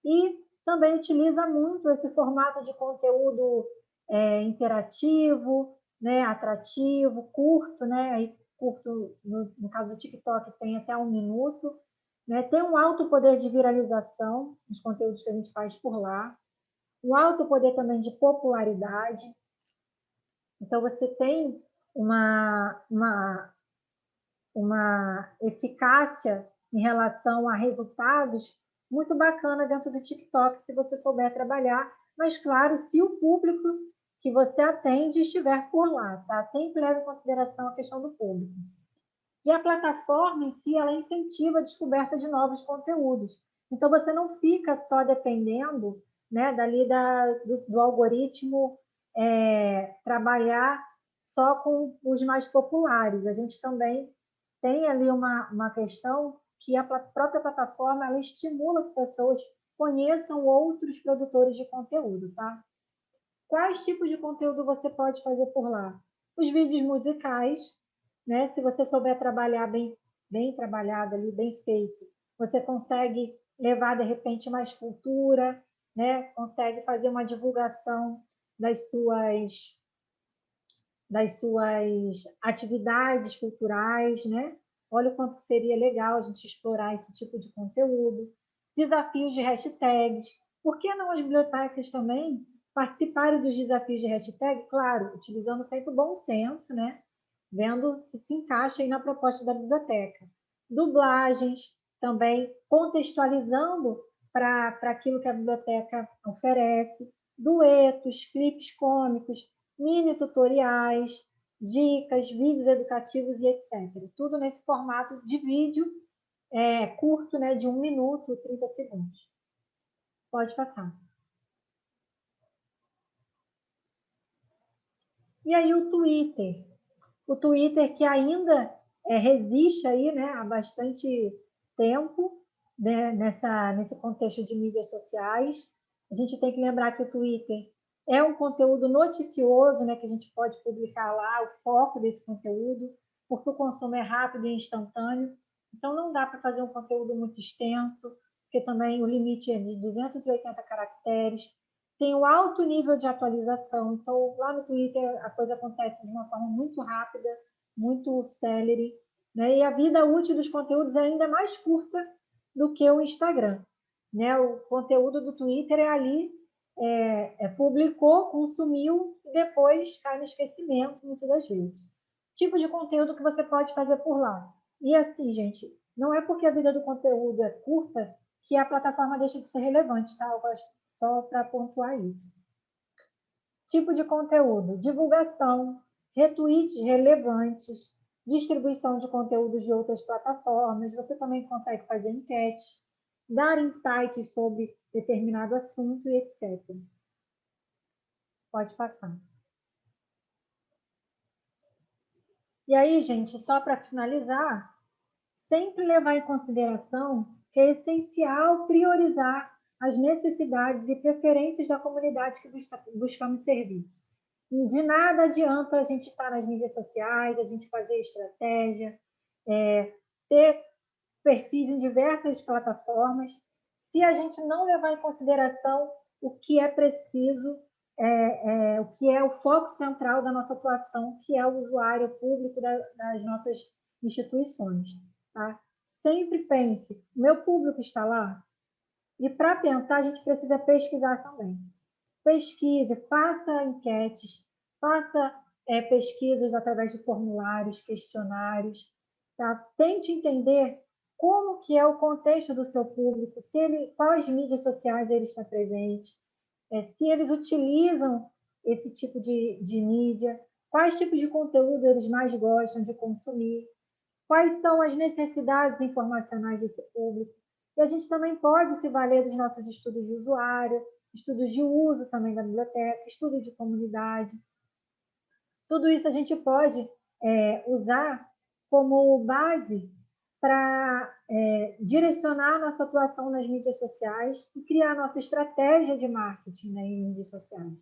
e também utiliza muito esse formato de conteúdo interativo, né, atrativo, curto, né, aí curto, no caso do TikTok, tem até 1 minuto, né, tem um alto poder de viralização nos conteúdos que a gente faz por lá, um alto poder também de popularidade. Então, você tem uma eficácia em relação a resultados muito bacana dentro do TikTok, se você souber trabalhar, mas claro, se o público que você atende estiver por lá, tá? Sempre leve em consideração a questão do público. E a plataforma em si, ela incentiva a descoberta de novos conteúdos. Então, você não fica só dependendo, né, do algoritmo trabalhar só com os mais populares. A gente também tem ali uma questão que a própria plataforma ela estimula que pessoas conheçam outros produtores de conteúdo, tá? Quais tipos de conteúdo você pode fazer por lá? Os vídeos musicais, né? Se você souber trabalhar bem trabalhado ali, bem feito, você consegue levar de repente mais cultura, né? Consegue fazer uma divulgação das suas atividades culturais, né? Olha o quanto seria legal a gente explorar esse tipo de conteúdo. Desafios de hashtags. Por que não as bibliotecas também participarem dos desafios de hashtag? Claro, utilizando sempre o bom senso, né? Vendo se encaixa aí na proposta da biblioteca. Dublagens, também contextualizando para aquilo que a biblioteca oferece. Duetos, clipes cômicos, mini tutoriais, dicas, vídeos educativos e etc. Tudo nesse formato de vídeo curto, né, de 1 minuto, 30 segundos. Pode passar. E aí o Twitter. O Twitter que ainda resiste aí, né, há bastante tempo, né, nesse contexto de mídias sociais. A gente tem que lembrar que o Twitter é um conteúdo noticioso, né, que a gente pode publicar lá, o foco desse conteúdo, porque o consumo é rápido e instantâneo. Então, não dá para fazer um conteúdo muito extenso, porque também o limite é de 280 caracteres, tem um alto nível de atualização. Então, lá no Twitter, a coisa acontece de uma forma muito rápida, muito célere, né? E a vida útil dos conteúdos é ainda mais curta do que o Instagram. Né? O conteúdo do Twitter é ali, publicou, consumiu, e depois cai no esquecimento, muitas das vezes. Tipo de conteúdo que você pode fazer por lá. E assim, gente, não é porque a vida do conteúdo é curta que a plataforma deixa de ser relevante, tá? Eu gosto só para pontuar isso. Tipo de conteúdo: divulgação, retweets relevantes, distribuição de conteúdos de outras plataformas. Você também consegue fazer enquetes, dar insights sobre determinado assunto e etc. Pode passar. E aí, gente, só para finalizar, sempre levar em consideração que é essencial priorizar as necessidades e preferências da comunidade que buscamos servir. De nada adianta a gente estar nas mídias sociais, a gente fazer estratégia, ter perfis em diversas plataformas, se a gente não levar em consideração o que é preciso, o que é o foco central da nossa atuação, que é o usuário público das nossas instituições. Tá? Sempre pense, o meu público está lá? E para pensar, a gente precisa pesquisar também. Pesquise, faça enquetes, faça pesquisas através de formulários, questionários, tá? Tente entender como que é o contexto do seu público, quais mídias sociais ele está presente, se eles utilizam esse tipo de mídia, quais tipos de conteúdo eles mais gostam de consumir, quais são as necessidades informacionais desse público. E a gente também pode se valer dos nossos estudos de usuário, estudos de uso também da biblioteca, estudo de comunidade. Tudo isso a gente pode usar como base para direcionar nossa atuação nas mídias sociais e criar nossa estratégia de marketing, né, em mídias sociais.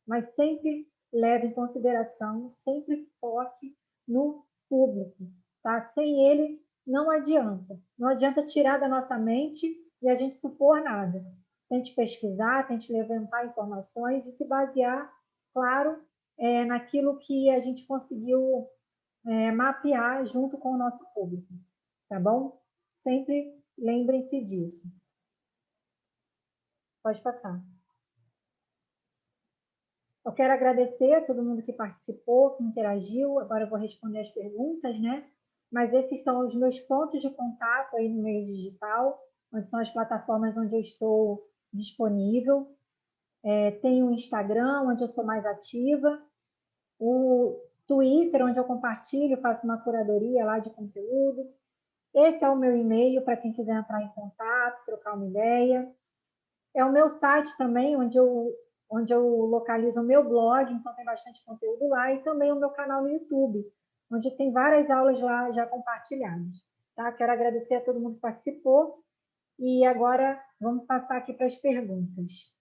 Mas sempre leve em consideração, sempre foque no público, tá? Sem ele, não adianta. Não adianta tirar da nossa mente e a gente supor nada. Tente pesquisar, tente levantar informações e se basear, claro, naquilo que a gente conseguiu mapear junto com o nosso público, tá bom? Sempre lembrem-se disso. Pode passar. Eu quero agradecer a todo mundo que participou, que interagiu. Agora eu vou responder as perguntas, né? Mas esses são os meus pontos de contato aí no meio digital, onde são as plataformas onde eu estou disponível. Tenho o Instagram, onde eu sou mais ativa, o Twitter, onde eu compartilho, faço uma curadoria lá de conteúdo. Esse é o meu e-mail para quem quiser entrar em contato, trocar uma ideia. É o meu site também, onde eu localizo o meu blog, então tem bastante conteúdo lá, e também o meu canal no YouTube, onde tem várias aulas lá já compartilhadas. Tá? Quero agradecer a todo mundo que participou, e agora vamos passar aqui para as perguntas.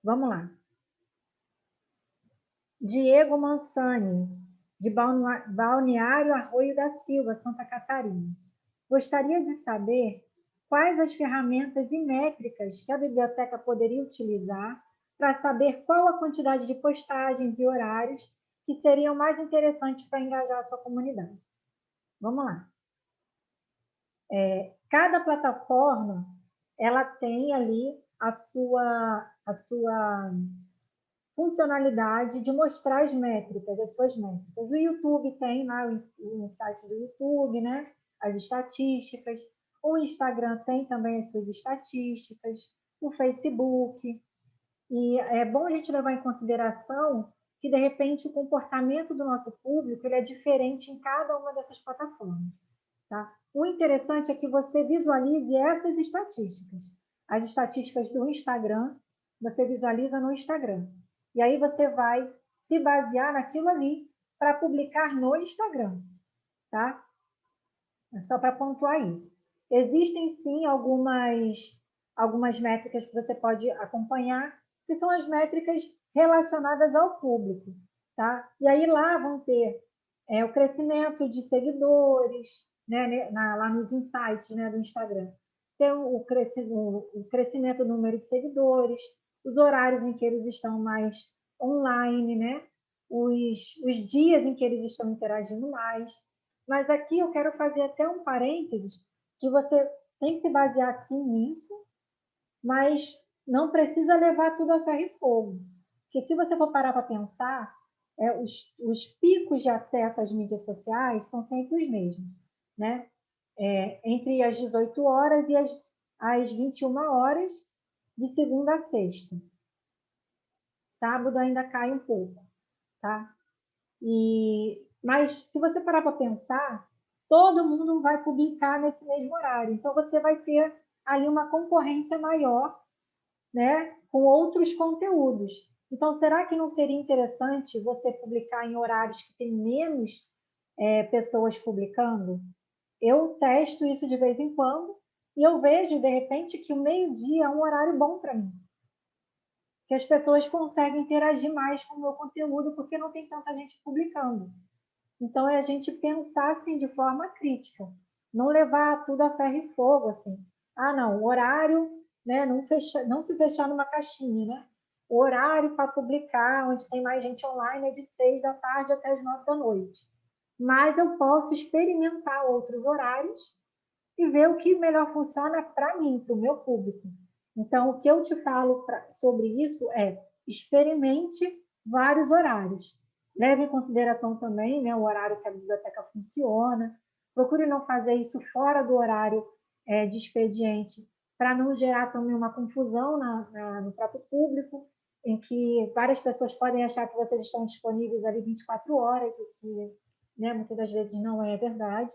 Vamos lá. Diego Mansani, de Balneário Arroio da Silva, Santa Catarina. Gostaria de saber quais as ferramentas e métricas que a biblioteca poderia utilizar para saber qual a quantidade de postagens e horários que seriam mais interessantes para engajar a sua comunidade. Vamos lá. Cada plataforma ela tem ali a sua funcionalidade de mostrar as métricas, as suas métricas. O YouTube tem lá o site do YouTube, né? As estatísticas. O Instagram tem também as suas estatísticas. O Facebook. E é bom a gente levar em consideração que, de repente, o comportamento do nosso público ele é diferente em cada uma dessas plataformas. Tá? O interessante é que você visualize essas estatísticas. As estatísticas do Instagram, você visualiza no Instagram. E aí você vai se basear naquilo ali para publicar no Instagram, tá? É só para pontuar isso. Existem sim algumas métricas que você pode acompanhar, que são as métricas relacionadas ao público, tá? E aí lá vão ter o crescimento de seguidores, né, lá nos insights, né, do Instagram. Tem o crescimento do número de seguidores, os horários em que eles estão mais online, né? Os dias em que eles estão interagindo mais. Mas aqui eu quero fazer até um parênteses, que você tem que se basear sim nisso, mas não precisa levar tudo a ferro e fogo. Porque se você for parar para pensar, os picos de acesso às mídias sociais são sempre os mesmos, né? Entre as 18 horas e as 21 horas, de segunda a sexta. Sábado ainda cai um pouco, tá? Mas se você parar para pensar, todo mundo vai publicar nesse mesmo horário. Então você vai ter ali uma concorrência maior, né, com outros conteúdos. Então, será que não seria interessante você publicar em horários que tem menos pessoas publicando? Eu testo isso de vez em quando e eu vejo, de repente, que o meio-dia é um horário bom para mim. Que as pessoas conseguem interagir mais com o meu conteúdo porque não tem tanta gente publicando. Então, é a gente pensar assim, de forma crítica, não levar tudo a ferro e fogo, assim. Ah, não, o horário, né, não se fechar numa caixinha, né? O horário para publicar, onde tem mais gente online, é de 6 da tarde até as 9 da noite. Mas eu posso experimentar outros horários e ver o que melhor funciona para mim, para o meu público. Então, o que eu te falo sobre isso é experimente vários horários. Leve em consideração também, né, o horário que a biblioteca funciona, Procure não fazer isso fora do horário de expediente, para não gerar também uma confusão no próprio público, em que várias pessoas podem achar que vocês estão disponíveis ali 24 horas, o que, né, muitas das vezes não é verdade,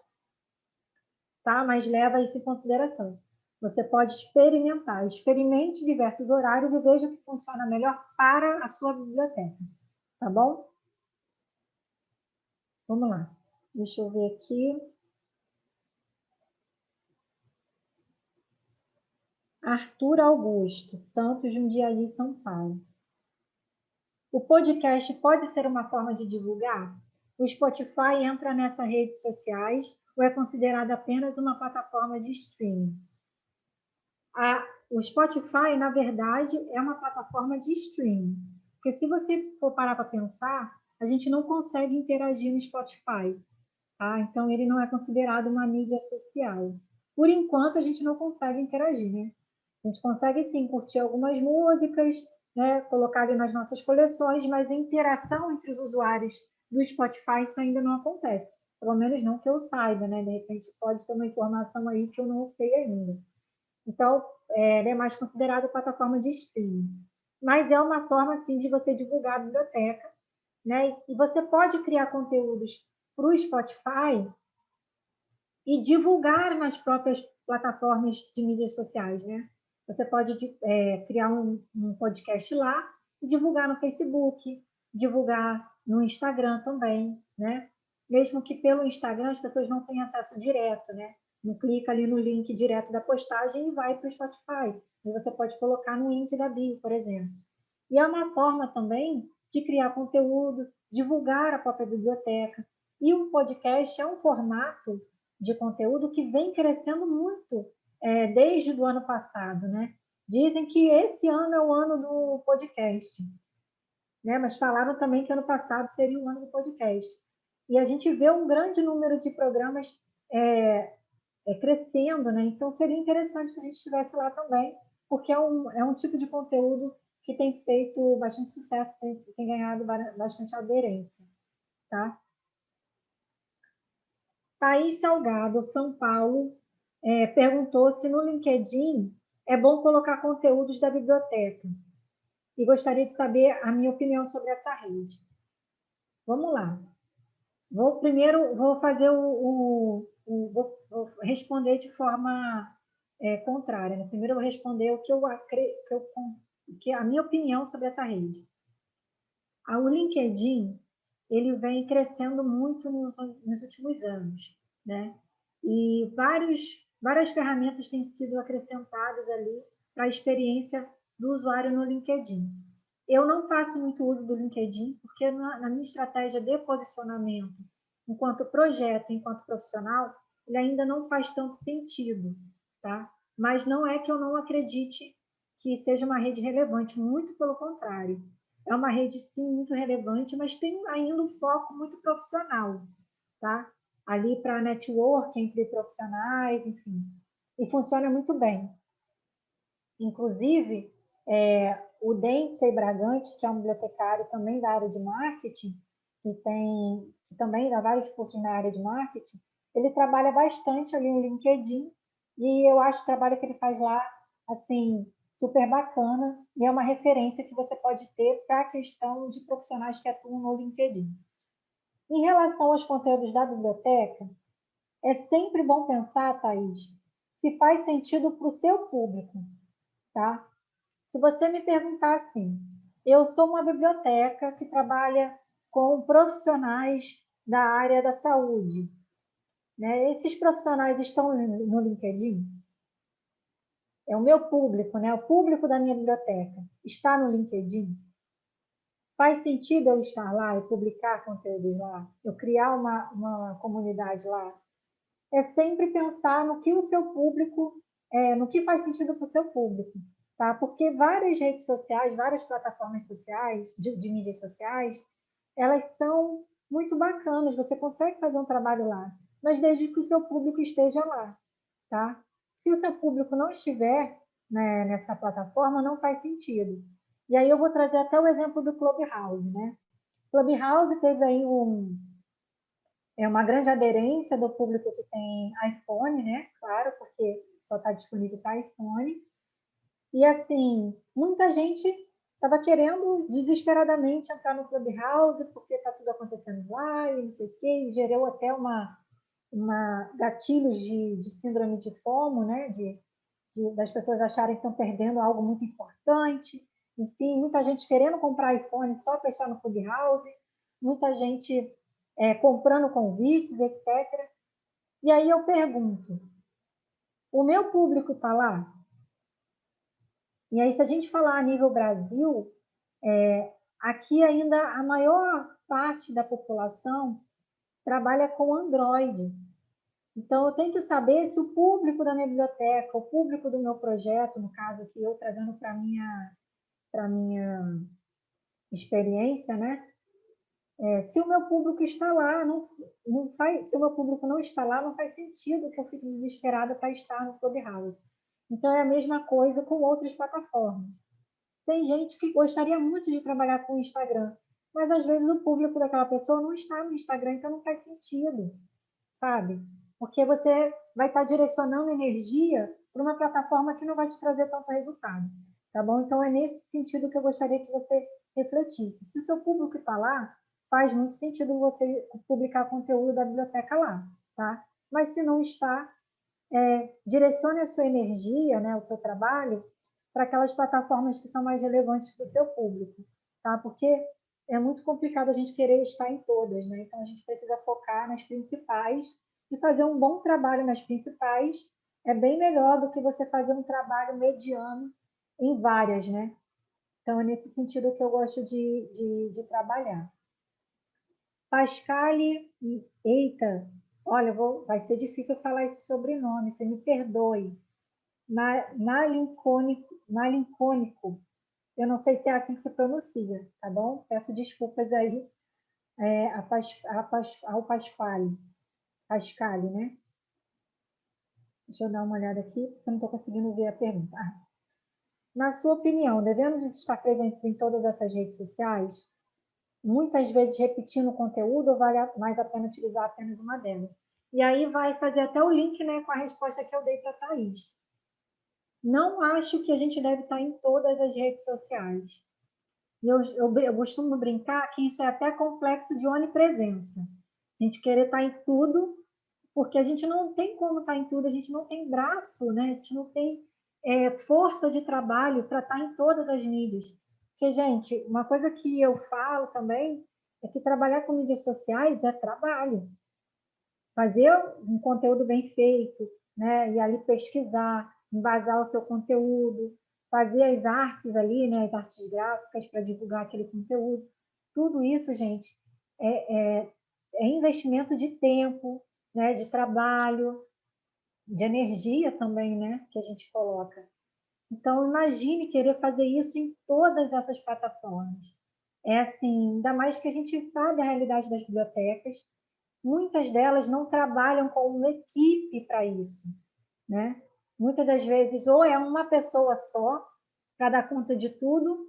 tá? Mas leva isso em consideração. Você pode experimentar, experimente diversos horários e veja o que funciona melhor para a sua biblioteca, tá bom? Vamos lá. Deixa eu ver aqui. Arthur Augusto, Santos Jundiaí, São Paulo. O podcast pode ser uma forma de divulgar? O Spotify entra nessas redes sociais ou é considerado apenas uma plataforma de streaming? O Spotify, na verdade, é uma plataforma de streaming. Porque se você for parar para pensar, a gente não consegue interagir no Spotify. Tá? Então, ele não é considerado uma mídia social. Por enquanto, a gente não consegue interagir, né? A gente consegue, sim, curtir algumas músicas, né? Colocar ali nas nossas coleções, mas a interação entre os usuários do Spotify, isso ainda não acontece. Pelo menos não que eu saiba, né? De repente, pode ter uma informação aí que eu não sei ainda. Então, ele é mais considerado plataforma de streaming. Mas é uma forma, sim, de você divulgar a biblioteca, né? E você pode criar conteúdos para o Spotify e divulgar nas próprias plataformas de mídias sociais, né? Você pode criar um podcast lá e divulgar no Facebook, divulgar no Instagram também, né? Mesmo que pelo Instagram as pessoas não tenham acesso direto, né? Não clica ali no link direto da postagem e vai para o Spotify. E você pode colocar no link da bio, por exemplo. E é uma forma também de criar conteúdo, divulgar a própria biblioteca. E um podcast é um formato de conteúdo que vem crescendo muito desde o ano passado, né? Dizem que esse ano é o ano do podcast, né? Mas falaram também que ano passado seria o ano do podcast. E a gente vê um grande número de programas crescendo, né? Então seria interessante que a gente estivesse lá também, porque é um tipo de conteúdo que tem feito bastante sucesso, tem ganhado bastante aderência, tá? Thaís Salgado, São Paulo, perguntou se no LinkedIn é bom colocar conteúdos da biblioteca e gostaria de saber a minha opinião sobre essa rede. Vamos lá. Vou fazer vou responder de forma contrária. Né? Primeiro eu vou responder que a minha opinião sobre essa rede. O LinkedIn ele vem crescendo muito nos últimos anos, né? E várias ferramentas têm sido acrescentadas ali para a experiência do usuário no LinkedIn. Eu não faço muito uso do LinkedIn, porque na minha estratégia de posicionamento, enquanto projeto, enquanto profissional, ele ainda não faz tanto sentido, tá? Mas não é que eu não acredite que seja uma rede relevante, muito pelo contrário. É uma rede, sim, muito relevante, mas tem ainda um foco muito profissional, tá? Ali para network entre profissionais, enfim. E funciona muito bem. Inclusive, o Dempsey Bragante, que é um bibliotecário também da área de marketing, que também dá vários cursos na área de marketing, ele trabalha bastante ali no LinkedIn e eu acho o trabalho que ele faz lá, assim, super bacana e é uma referência que você pode ter para a questão de profissionais que atuam no LinkedIn. Em relação aos conteúdos da biblioteca, é sempre bom pensar, Thaís, se faz sentido para o seu público, tá? Se você me perguntar assim, eu sou uma biblioteca que trabalha com profissionais da área da saúde, né? Esses profissionais estão no LinkedIn? É o meu público, né? O público da minha biblioteca está no LinkedIn? Faz sentido eu estar lá e publicar conteúdo lá? Eu criar uma comunidade lá? É sempre pensar no que o seu público, no que faz sentido para o seu público, tá? Porque várias redes sociais, várias plataformas sociais, de mídias sociais, elas são muito bacanas, você consegue fazer um trabalho lá, mas desde que o seu público esteja lá, tá? Se o seu público não estiver, né, nessa plataforma, não faz sentido. E aí eu vou trazer até o exemplo do Clubhouse, né? Clubhouse teve aí uma grande aderência do público que tem iPhone, né? Claro, porque só está disponível para iPhone. E, assim, muita gente estava querendo desesperadamente entrar no Clubhouse, porque está tudo acontecendo lá e não sei o quê, e gerou até uma gatilhos de síndrome de FOMO, né? Das pessoas acharem que estão perdendo algo muito importante. Enfim, muita gente querendo comprar iPhone só para estar no Clubhouse, muita gente comprando convites, etc. E aí eu pergunto, o meu público está lá? E aí, se a gente falar a nível Brasil, aqui ainda a maior parte da população trabalha com Android. Então, eu tenho que saber se o público da minha biblioteca, o público do meu projeto, no caso aqui, eu trazendo para minha experiência, né? Se o meu público está lá, não faz, se o meu público não está lá, não faz sentido que eu fique desesperada para estar no Clubhouse. Então, é a mesma coisa com outras plataformas. Tem gente que gostaria muito de trabalhar com o Instagram, mas às vezes o público daquela pessoa não está no Instagram, então não faz sentido, sabe? Porque você vai estar direcionando energia para uma plataforma que não vai te trazer tanto resultado, tá bom? Então é nesse sentido que eu gostaria que você refletisse. Se o seu público está lá, faz muito sentido você publicar conteúdo da biblioteca lá, tá? Mas se não está, direcione a sua energia, né, o seu trabalho, para aquelas plataformas que são mais relevantes para o seu público, tá? Porque é muito complicado a gente querer estar em todas, né? Então a gente precisa focar nas principais e fazer um bom trabalho nas principais é bem melhor do que você fazer um trabalho mediano em várias, né? Então é nesse sentido que eu gosto de trabalhar. Pascale, eita, olha, vai ser difícil falar esse sobrenome, você me perdoe. Malincônico. Eu não sei se é assim que se pronuncia, tá bom? Peço desculpas aí ao Pasquale. Pascale, né? Deixa eu dar uma olhada aqui, porque eu não estou conseguindo ver a pergunta. Na sua opinião, devemos estar presentes em todas essas redes sociais? Muitas vezes repetindo o conteúdo ou vale mais a pena utilizar apenas uma delas? E aí vai fazer até o link, né, com a resposta que eu dei para a Thaís. Não acho que a gente deve estar em todas as redes sociais. E eu costumo brincar que isso é até complexo de onipresença. A gente querer estar em tudo, porque a gente não tem como estar em tudo, a gente não tem braço, né? A gente não tem força de trabalho para estar em todas as mídias. Porque, gente, uma coisa que eu falo também é que trabalhar com mídias sociais é trabalho. Fazer um conteúdo bem feito, né? E ali pesquisar, embasar o seu conteúdo, fazer as artes ali, né? As artes gráficas para divulgar aquele conteúdo. Tudo isso, gente, é investimento de tempo, né? De trabalho, de energia também, né? Que a gente coloca. Então, imagine querer fazer isso em todas essas plataformas. É assim, ainda mais que a gente sabe a realidade das bibliotecas, muitas delas não trabalham com uma equipe para isso, né? Muitas das vezes, ou é uma pessoa só para dar conta de tudo,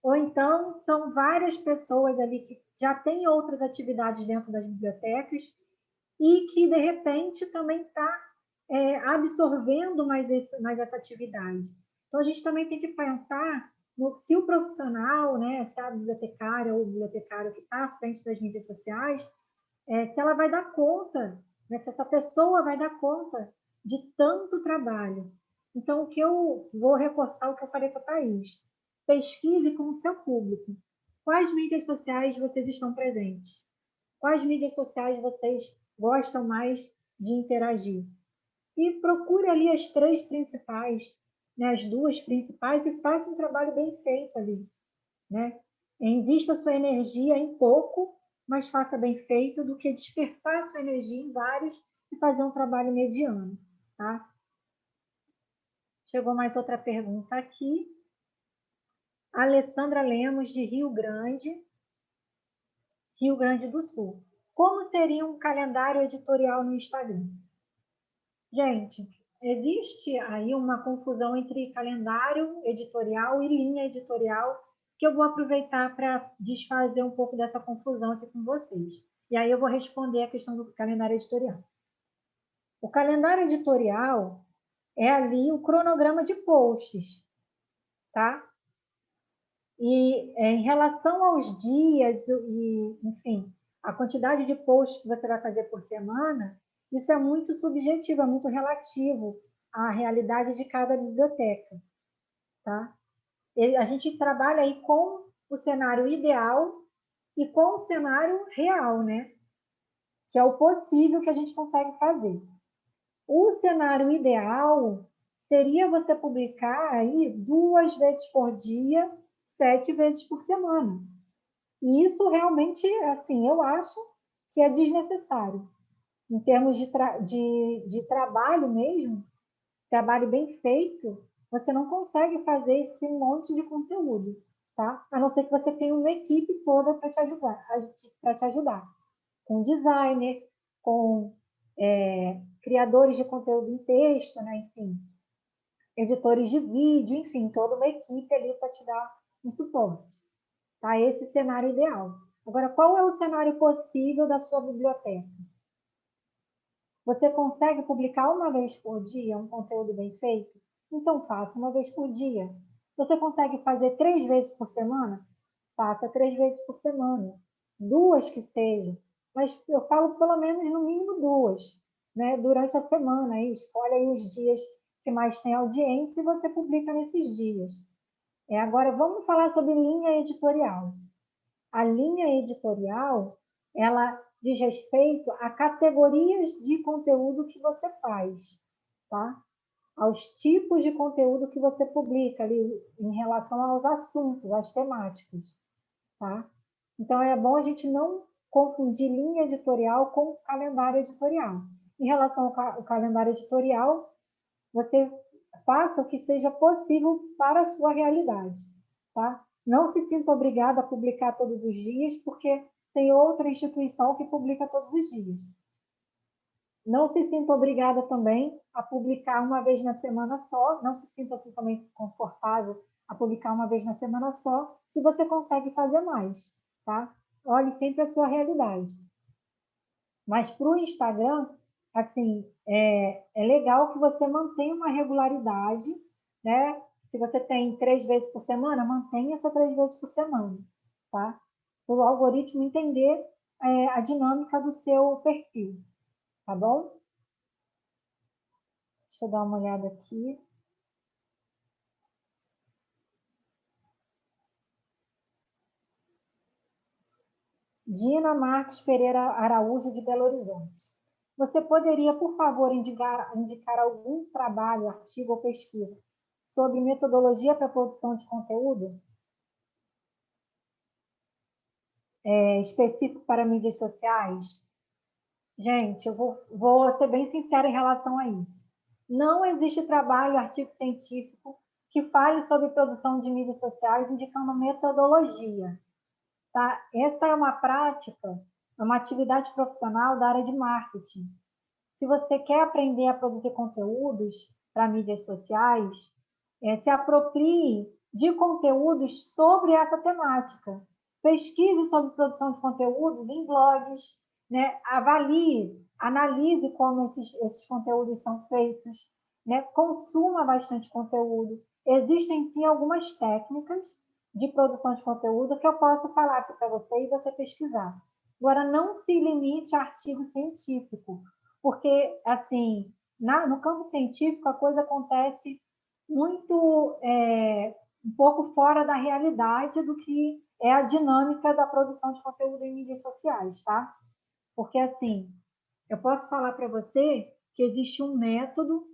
ou então são várias pessoas ali que já têm outras atividades dentro das bibliotecas e que, de repente, também está absorvendo mais essa atividade. Então, a gente também tem que pensar se o profissional, né, se a bibliotecária ou o bibliotecário que está à frente das mídias sociais, se ela vai dar conta, né, se essa pessoa vai dar conta de tanto trabalho. Então, o que eu vou reforçar o que eu falei para a Thaís. Pesquise com o seu público. Quais mídias sociais vocês estão presentes? Quais mídias sociais vocês gostam mais de interagir? E procure ali as três principais, né, as duas principais, e faça um trabalho bem feito ali, né? Invista sua energia em pouco, mas faça bem feito, do que dispersar sua energia em vários e fazer um trabalho mediano, tá? Chegou mais outra pergunta aqui. Alessandra Lemos, de Rio Grande do Sul. Como seria um calendário editorial no Instagram? Gente, existe aí uma confusão entre calendário editorial e linha editorial, que eu vou aproveitar para desfazer um pouco dessa confusão aqui com vocês. E aí eu vou responder a questão do calendário editorial. O calendário editorial é ali o cronograma de posts, tá? E em relação aos dias e, enfim, a quantidade de posts que você vai fazer por semana, isso é muito subjetivo, é muito relativo à realidade de cada biblioteca, tá? A gente trabalha aí com o cenário ideal e com o cenário real, né? Que é o possível que a gente consegue fazer. O cenário ideal seria você publicar aí 2 vezes por dia, 7 vezes por semana. E isso realmente, assim, eu acho que é desnecessário. Em termos de trabalho mesmo, trabalho bem feito, você não consegue fazer esse monte de conteúdo, tá? A não ser que você tenha uma equipe toda para te ajudar, com designer, com criadores de conteúdo em texto, né? Enfim, editores de vídeo, enfim, toda uma equipe ali para te dar um suporte. Tá? Esse cenário ideal. Agora, qual é o cenário possível da sua biblioteca? Você consegue publicar uma vez por dia um conteúdo bem feito? Então, faça uma vez por dia. Você consegue fazer 3 vezes por semana? Faça 3 vezes por semana. 2 que sejam. Mas eu falo pelo menos no mínimo 2, né? Durante a semana. Aí, escolhe aí os dias que mais tem audiência e você publica nesses dias. Agora, vamos falar sobre linha editorial. A linha editorial, ela diz respeito a categorias de conteúdo que você faz, tá? Aos tipos de conteúdo que você publica ali em relação aos assuntos, às temáticas, tá? Então, é bom a gente não confundir linha editorial com calendário editorial. Em relação ao calendário editorial, você faça o que seja possível para a sua realidade, tá? Não se sinta obrigado a publicar todos os dias, porque tem outra instituição que publica todos os dias. Não se sinta obrigada também a publicar uma vez na semana só, não se sinta assim também confortável a publicar uma vez na semana só, se você consegue fazer mais, tá? Olhe sempre a sua realidade. Mas para o Instagram, assim, é legal que você mantenha uma regularidade, né? Se você tem 3 vezes por semana, mantenha essa 3 vezes por semana, tá? Para o algoritmo entender a dinâmica do seu perfil, tá bom? Deixa eu dar uma olhada aqui. Dina Marques Pereira Araújo, de Belo Horizonte. Você poderia, por favor, indicar algum trabalho, artigo ou pesquisa sobre metodologia para produção de conteúdo específico para mídias sociais? Gente, eu vou ser bem sincera em relação a isso. Não existe trabalho, artigo científico que fale sobre produção de mídias sociais indicando metodologia. Tá? Essa é uma prática, é uma atividade profissional da área de marketing. Se você quer aprender a produzir conteúdos para mídias sociais, se aproprie de conteúdos sobre essa temática. Pesquise sobre produção de conteúdos em blogs, né? Avalie, analise como esses conteúdos são feitos, né? Consuma bastante conteúdo. Existem sim algumas técnicas de produção de conteúdo que eu posso falar aqui para você e você pesquisar. Agora, não se limite a artigo científico, porque, assim, no campo científico, a coisa acontece muito, um pouco fora da realidade do que é a dinâmica da produção de conteúdo em mídias sociais, tá? Porque, assim, eu posso falar para você que existe um método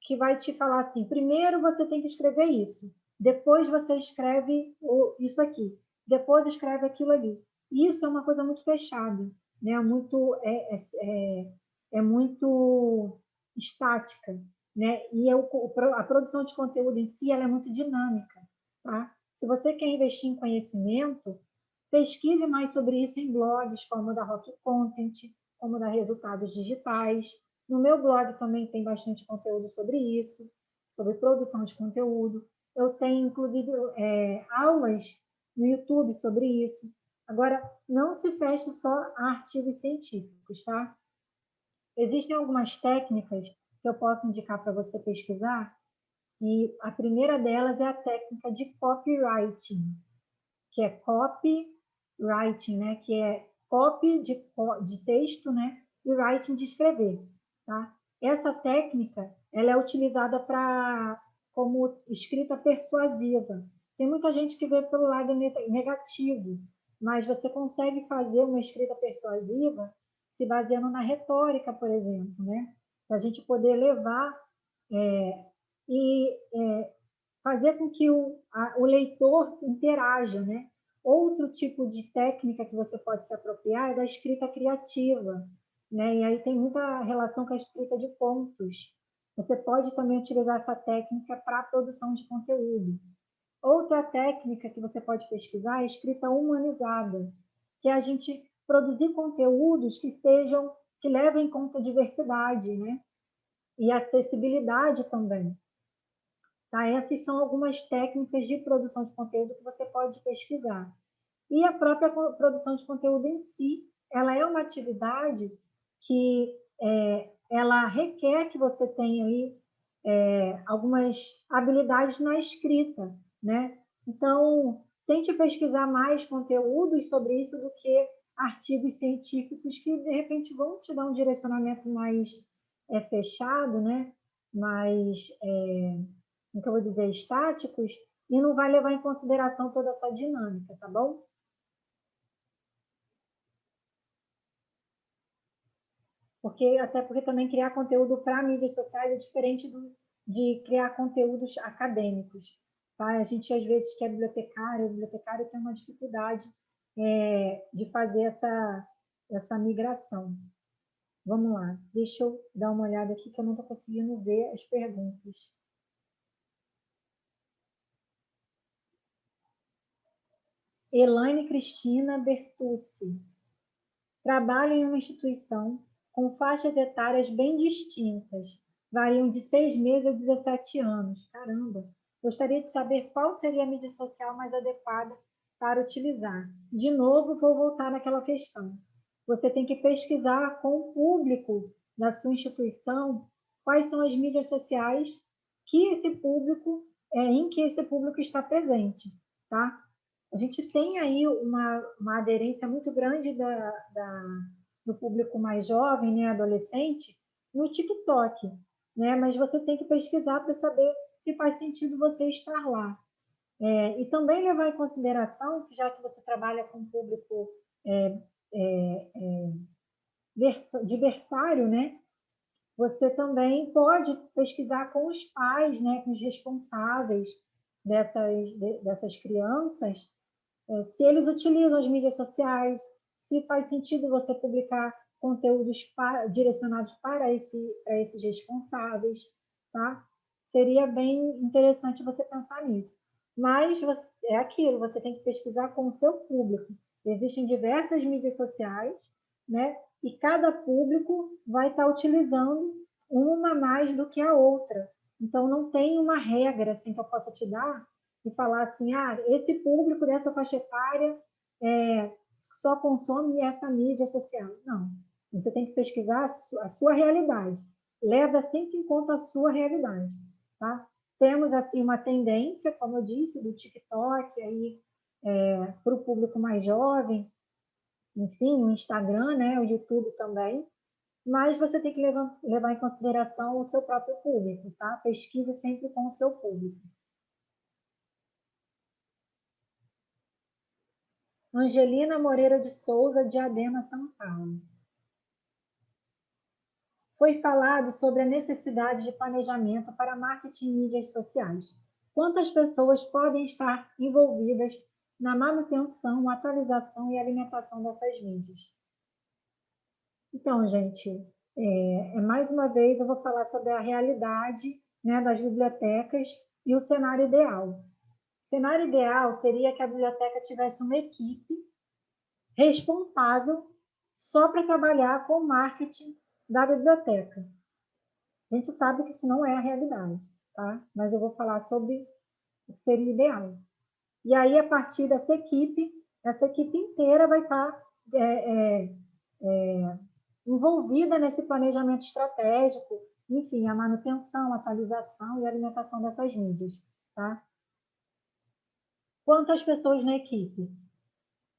que vai te falar assim, primeiro você tem que escrever isso, depois você escreve isso aqui, depois escreve aquilo ali. Isso é uma coisa muito fechada, né? É muito estática, né? E a produção de conteúdo em si ela é muito dinâmica, tá? Se você quer investir em conhecimento, pesquise mais sobre isso em blogs como o da Rock Content, como da Resultados Digitais. No meu blog também tem bastante conteúdo sobre isso, sobre produção de conteúdo. Eu tenho, inclusive, aulas no YouTube sobre isso. Agora, não se feche só a artigos científicos, tá? Existem algumas técnicas que eu posso indicar para você pesquisar, e a primeira delas é a técnica de copywriting, que é copywriting, né? Que é copy de texto, né? E writing de escrever, tá? Essa técnica, ela é utilizada como escrita persuasiva. Tem muita gente que vê pelo lado negativo, mas você consegue fazer uma escrita persuasiva se baseando na retórica, por exemplo, né? Para a gente poder levar e fazer com que o leitor interaja, né? Outro tipo de técnica que você pode se apropriar é da escrita criativa, né? E aí tem muita relação com a escrita de contos. Você pode também utilizar essa técnica para a produção de conteúdo. Outra técnica que você pode pesquisar é a escrita humanizada, que é a gente produzir conteúdos que levem em conta a diversidade, né? E acessibilidade também. Tá? Essas são algumas técnicas de produção de conteúdo que você pode pesquisar. E a própria produção de conteúdo em si, ela é uma atividade que ela requer que você tenha aí algumas habilidades na escrita, né? Então, tente pesquisar mais conteúdos sobre isso do que artigos científicos que, de repente, vão te dar um direcionamento mais fechado, né? Mais como que eu vou dizer, estáticos, e não vai levar em consideração toda essa dinâmica, tá bom? Até porque também criar conteúdo para mídias sociais é diferente de criar conteúdos acadêmicos. Tá? A gente, às vezes, que é bibliotecário, o bibliotecário tem uma dificuldade de fazer essa migração. Vamos lá, deixa eu dar uma olhada aqui que eu não estou conseguindo ver as perguntas. Elaine Cristina Bertucci. Trabalho em uma instituição com faixas etárias bem distintas, variam de 6 meses a 17 anos. Caramba! Gostaria de saber qual seria a mídia social mais adequada para utilizar. De novo, vou voltar naquela questão. Você tem que pesquisar com o público da sua instituição quais são as mídias sociais que esse público, em que esse público está presente, tá? A gente tem aí uma aderência muito grande do público mais jovem, né, adolescente, no TikTok, né? Mas você tem que pesquisar para saber se faz sentido você estar lá. E também levar em consideração que já que você trabalha com público é, é, diversário, né? Você também pode pesquisar com os pais, né, com os responsáveis dessas crianças, se eles utilizam as mídias sociais, se faz sentido você publicar conteúdos direcionados para esses responsáveis, tá? Seria bem interessante você pensar nisso. Mas é aquilo, você tem que pesquisar com o seu público. Existem diversas mídias sociais, né? E cada público vai estar utilizando uma mais do que a outra. Então, não tem uma regra assim, que eu possa te dar e falar assim, esse público dessa faixa etária só consome essa mídia social. Não, você tem que pesquisar a sua realidade. Leva sempre em conta a sua realidade, tá? Temos, assim, uma tendência, como eu disse, do TikTok aí para o público mais jovem, enfim, o Instagram, né, o YouTube também, mas você tem que levar em consideração o seu próprio público, tá? Pesquise sempre com o seu público. Angelina Moreira de Souza, Diadema, São Paulo. Foi falado sobre a necessidade de planejamento para marketing em mídias sociais. Quantas pessoas podem estar envolvidas na manutenção, atualização e alimentação dessas mídias? Então, gente, mais uma vez eu vou falar sobre a realidade, né, das bibliotecas e o cenário ideal. O cenário ideal seria que a biblioteca tivesse uma equipe responsável só para trabalhar com o marketing da biblioteca. A gente sabe que isso não é a realidade, tá? Mas eu vou falar sobre o que seria ideal. E aí, a partir dessa equipe, essa equipe inteira vai estar envolvida nesse planejamento estratégico, enfim, a manutenção, atualização e alimentação dessas mídias, tá? Quantas pessoas na equipe?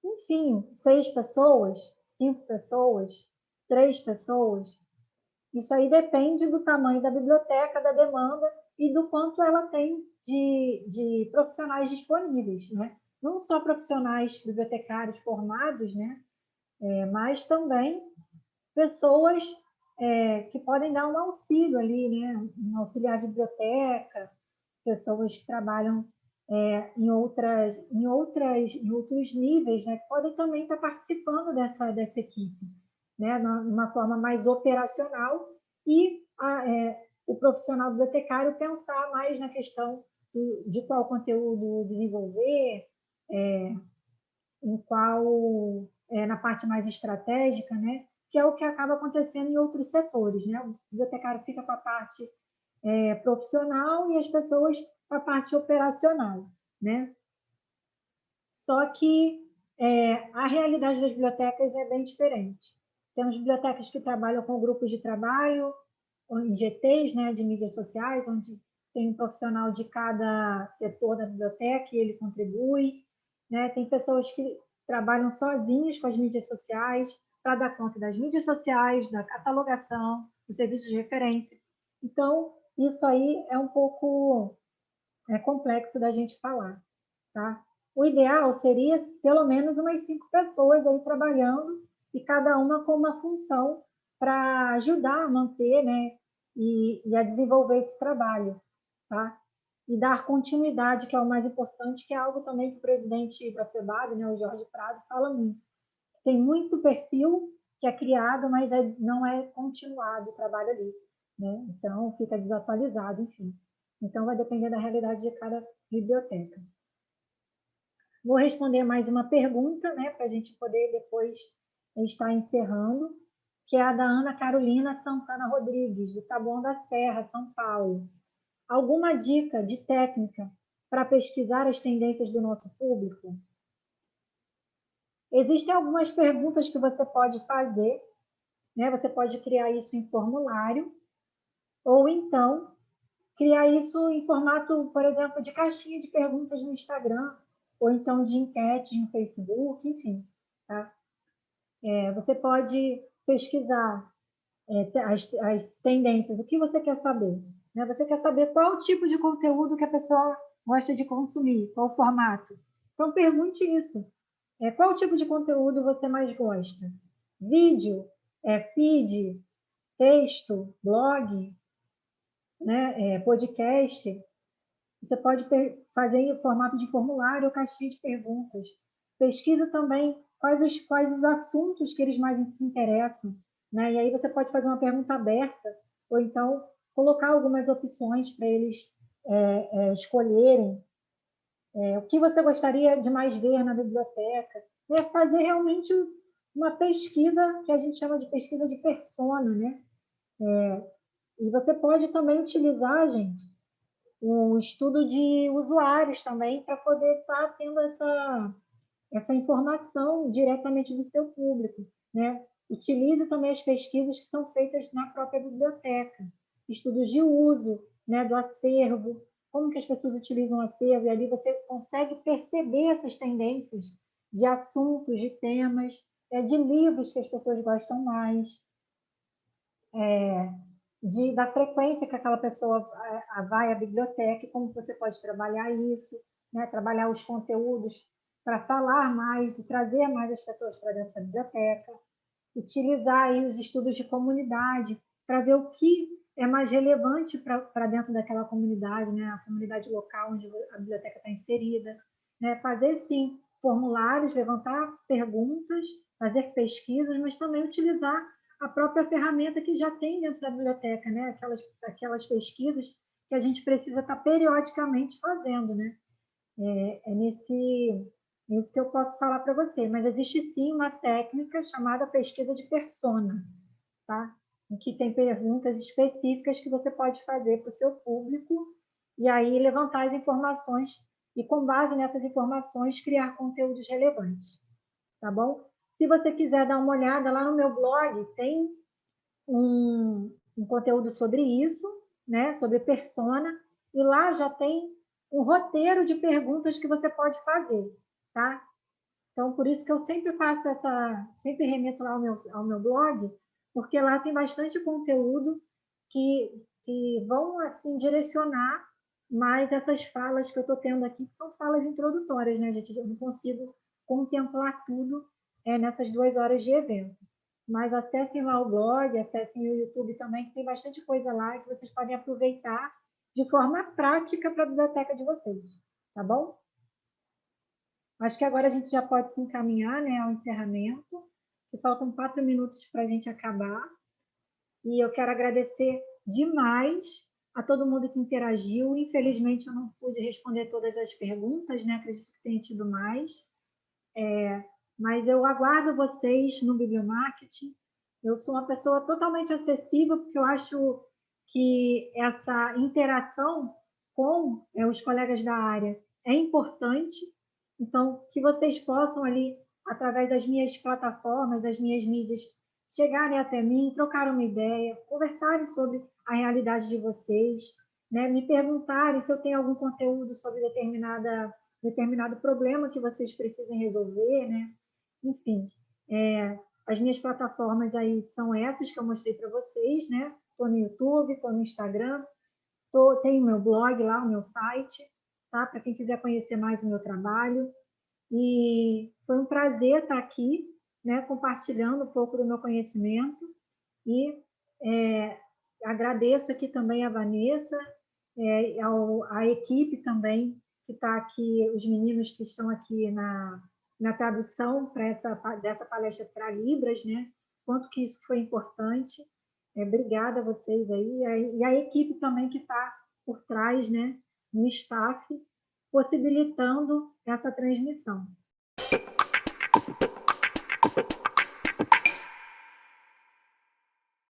Enfim, 6 pessoas, 5 pessoas, 3 pessoas. Isso aí depende do tamanho da biblioteca, da demanda e do quanto ela tem de profissionais disponíveis, né? Não só profissionais bibliotecários formados, né? Mas também pessoas que podem dar um auxílio ali, né? Um auxiliar de biblioteca, pessoas que trabalham em outros níveis, né? Que podem também estar participando dessa equipe, né? Numa forma mais operacional e o profissional bibliotecário pensar mais na questão de qual conteúdo desenvolver, em qual na parte mais estratégica, né? Que é o que acaba acontecendo em outros setores, né? O bibliotecário fica com a parte profissional e as pessoas com a parte operacional, né? Só que a realidade das bibliotecas é bem diferente. Temos bibliotecas que trabalham com grupos de trabalho, em GTs, né, de mídias sociais, onde tem um profissional de cada setor da biblioteca e ele contribui, né? Tem pessoas que trabalham sozinhas com as mídias sociais para dar conta das mídias sociais, da catalogação, do serviço de referência. Então, isso aí é um pouco complexo da gente falar, tá? O ideal seria pelo menos umas 5 pessoas aí trabalhando e cada uma com uma função para ajudar a manter, né, e a desenvolver esse trabalho, tá? E dar continuidade, que é o mais importante, que é algo também que o presidente da FEBAB, né, o Jorge Prado, fala muito. Tem muito perfil que é criado, mas não é continuado o trabalho ali, né? Então, fica desatualizado, enfim. Então, vai depender da realidade de cada biblioteca. Vou responder mais uma pergunta, né, para a gente poder depois estar encerrando, que é a da Ana Carolina Santana Rodrigues, do Taboão da Serra, São Paulo. Alguma dica de técnica para pesquisar as tendências do nosso público? Existem algumas perguntas que você pode fazer, né? Você pode criar isso em formulário, ou então criar isso em formato, por exemplo, de caixinha de perguntas no Instagram, ou então de enquete no Facebook, enfim. Tá? Você pode pesquisar as tendências, o que você quer saber. Né? Você quer saber qual o tipo de conteúdo que a pessoa gosta de consumir, qual o formato. Então, pergunte isso. Qual tipo de conteúdo você mais gosta? Vídeo, feed, texto, blog, né? Podcast. Você pode fazer em formato de formulário ou caixinha de perguntas. Pesquisa também quais os assuntos que eles mais se interessam. Né? E aí você pode fazer uma pergunta aberta, ou então colocar algumas opções para eles escolherem. O que você gostaria de mais ver na biblioteca? Fazer realmente uma pesquisa, que a gente chama de pesquisa de persona. Né? E você pode também utilizar, gente, o estudo de usuários também, para poder estar tendo essa informação diretamente do seu público, né? Utilize também as pesquisas que são feitas na própria biblioteca, estudos de uso, né, do acervo, como que as pessoas utilizam o acervo, e ali você consegue perceber essas tendências de assuntos, de temas, de livros que as pessoas gostam mais, da frequência que aquela pessoa vai à biblioteca, e como você pode trabalhar isso, né? Trabalhar os conteúdos para falar mais e trazer mais as pessoas para dentro da biblioteca, utilizar aí os estudos de comunidade para ver o que é mais relevante para dentro daquela comunidade, né? A comunidade local onde a biblioteca está inserida, né? Fazer, sim, formulários, levantar perguntas, fazer pesquisas, mas também utilizar a própria ferramenta que já tem dentro da biblioteca, né? Aquelas pesquisas que a gente precisa estar periodicamente fazendo, né? Nisso que eu posso falar para você, mas existe sim uma técnica chamada pesquisa de persona, tá? Em que tem perguntas específicas que você pode fazer para o seu público e aí levantar as informações e, com base nessas informações, criar conteúdos relevantes, tá bom? Se você quiser dar uma olhada lá no meu blog, tem um conteúdo sobre isso, né? Sobre persona, e lá já tem um roteiro de perguntas que você pode fazer, tá? Então, por isso que eu sempre faço sempre remeto lá ao meu blog, porque lá tem bastante conteúdo que vão, assim, direcionar mais essas falas que eu estou tendo aqui, que são falas introdutórias, né, gente? Eu não consigo contemplar tudo nessas 2 horas de evento. Mas acessem lá o blog, acessem o YouTube também, que tem bastante coisa lá que vocês podem aproveitar de forma prática para a biblioteca de vocês, tá bom? Acho que agora a gente já pode se encaminhar, né, ao encerramento, que faltam 4 minutos para a gente acabar. E eu quero agradecer demais a todo mundo que interagiu. Infelizmente, eu não pude responder todas as perguntas, né? Acredito que tenha tido mais. Mas eu aguardo vocês no Bibliomarketing. Eu sou uma pessoa totalmente acessível, porque eu acho que essa interação com os colegas da área é importante. Então, que vocês possam ali, através das minhas plataformas, das minhas mídias, chegarem até mim, trocar uma ideia, conversarem sobre a realidade de vocês, né? Me perguntarem se eu tenho algum conteúdo sobre determinado problema que vocês precisem resolver, né? Enfim, as minhas plataformas aí são essas que eu mostrei para vocês, né? Estou no YouTube, estou no Instagram, tenho meu blog lá, o meu site, tá? Para quem quiser conhecer mais o meu trabalho. E foi um prazer estar aqui, né? Compartilhando um pouco do meu conhecimento. E agradeço aqui também a Vanessa, a equipe também que está aqui, os meninos que estão aqui na tradução dessa palestra para Libras, né? Quanto que isso foi importante. Obrigada a vocês aí. E a equipe também que está por trás, né? No staff, possibilitando essa transmissão.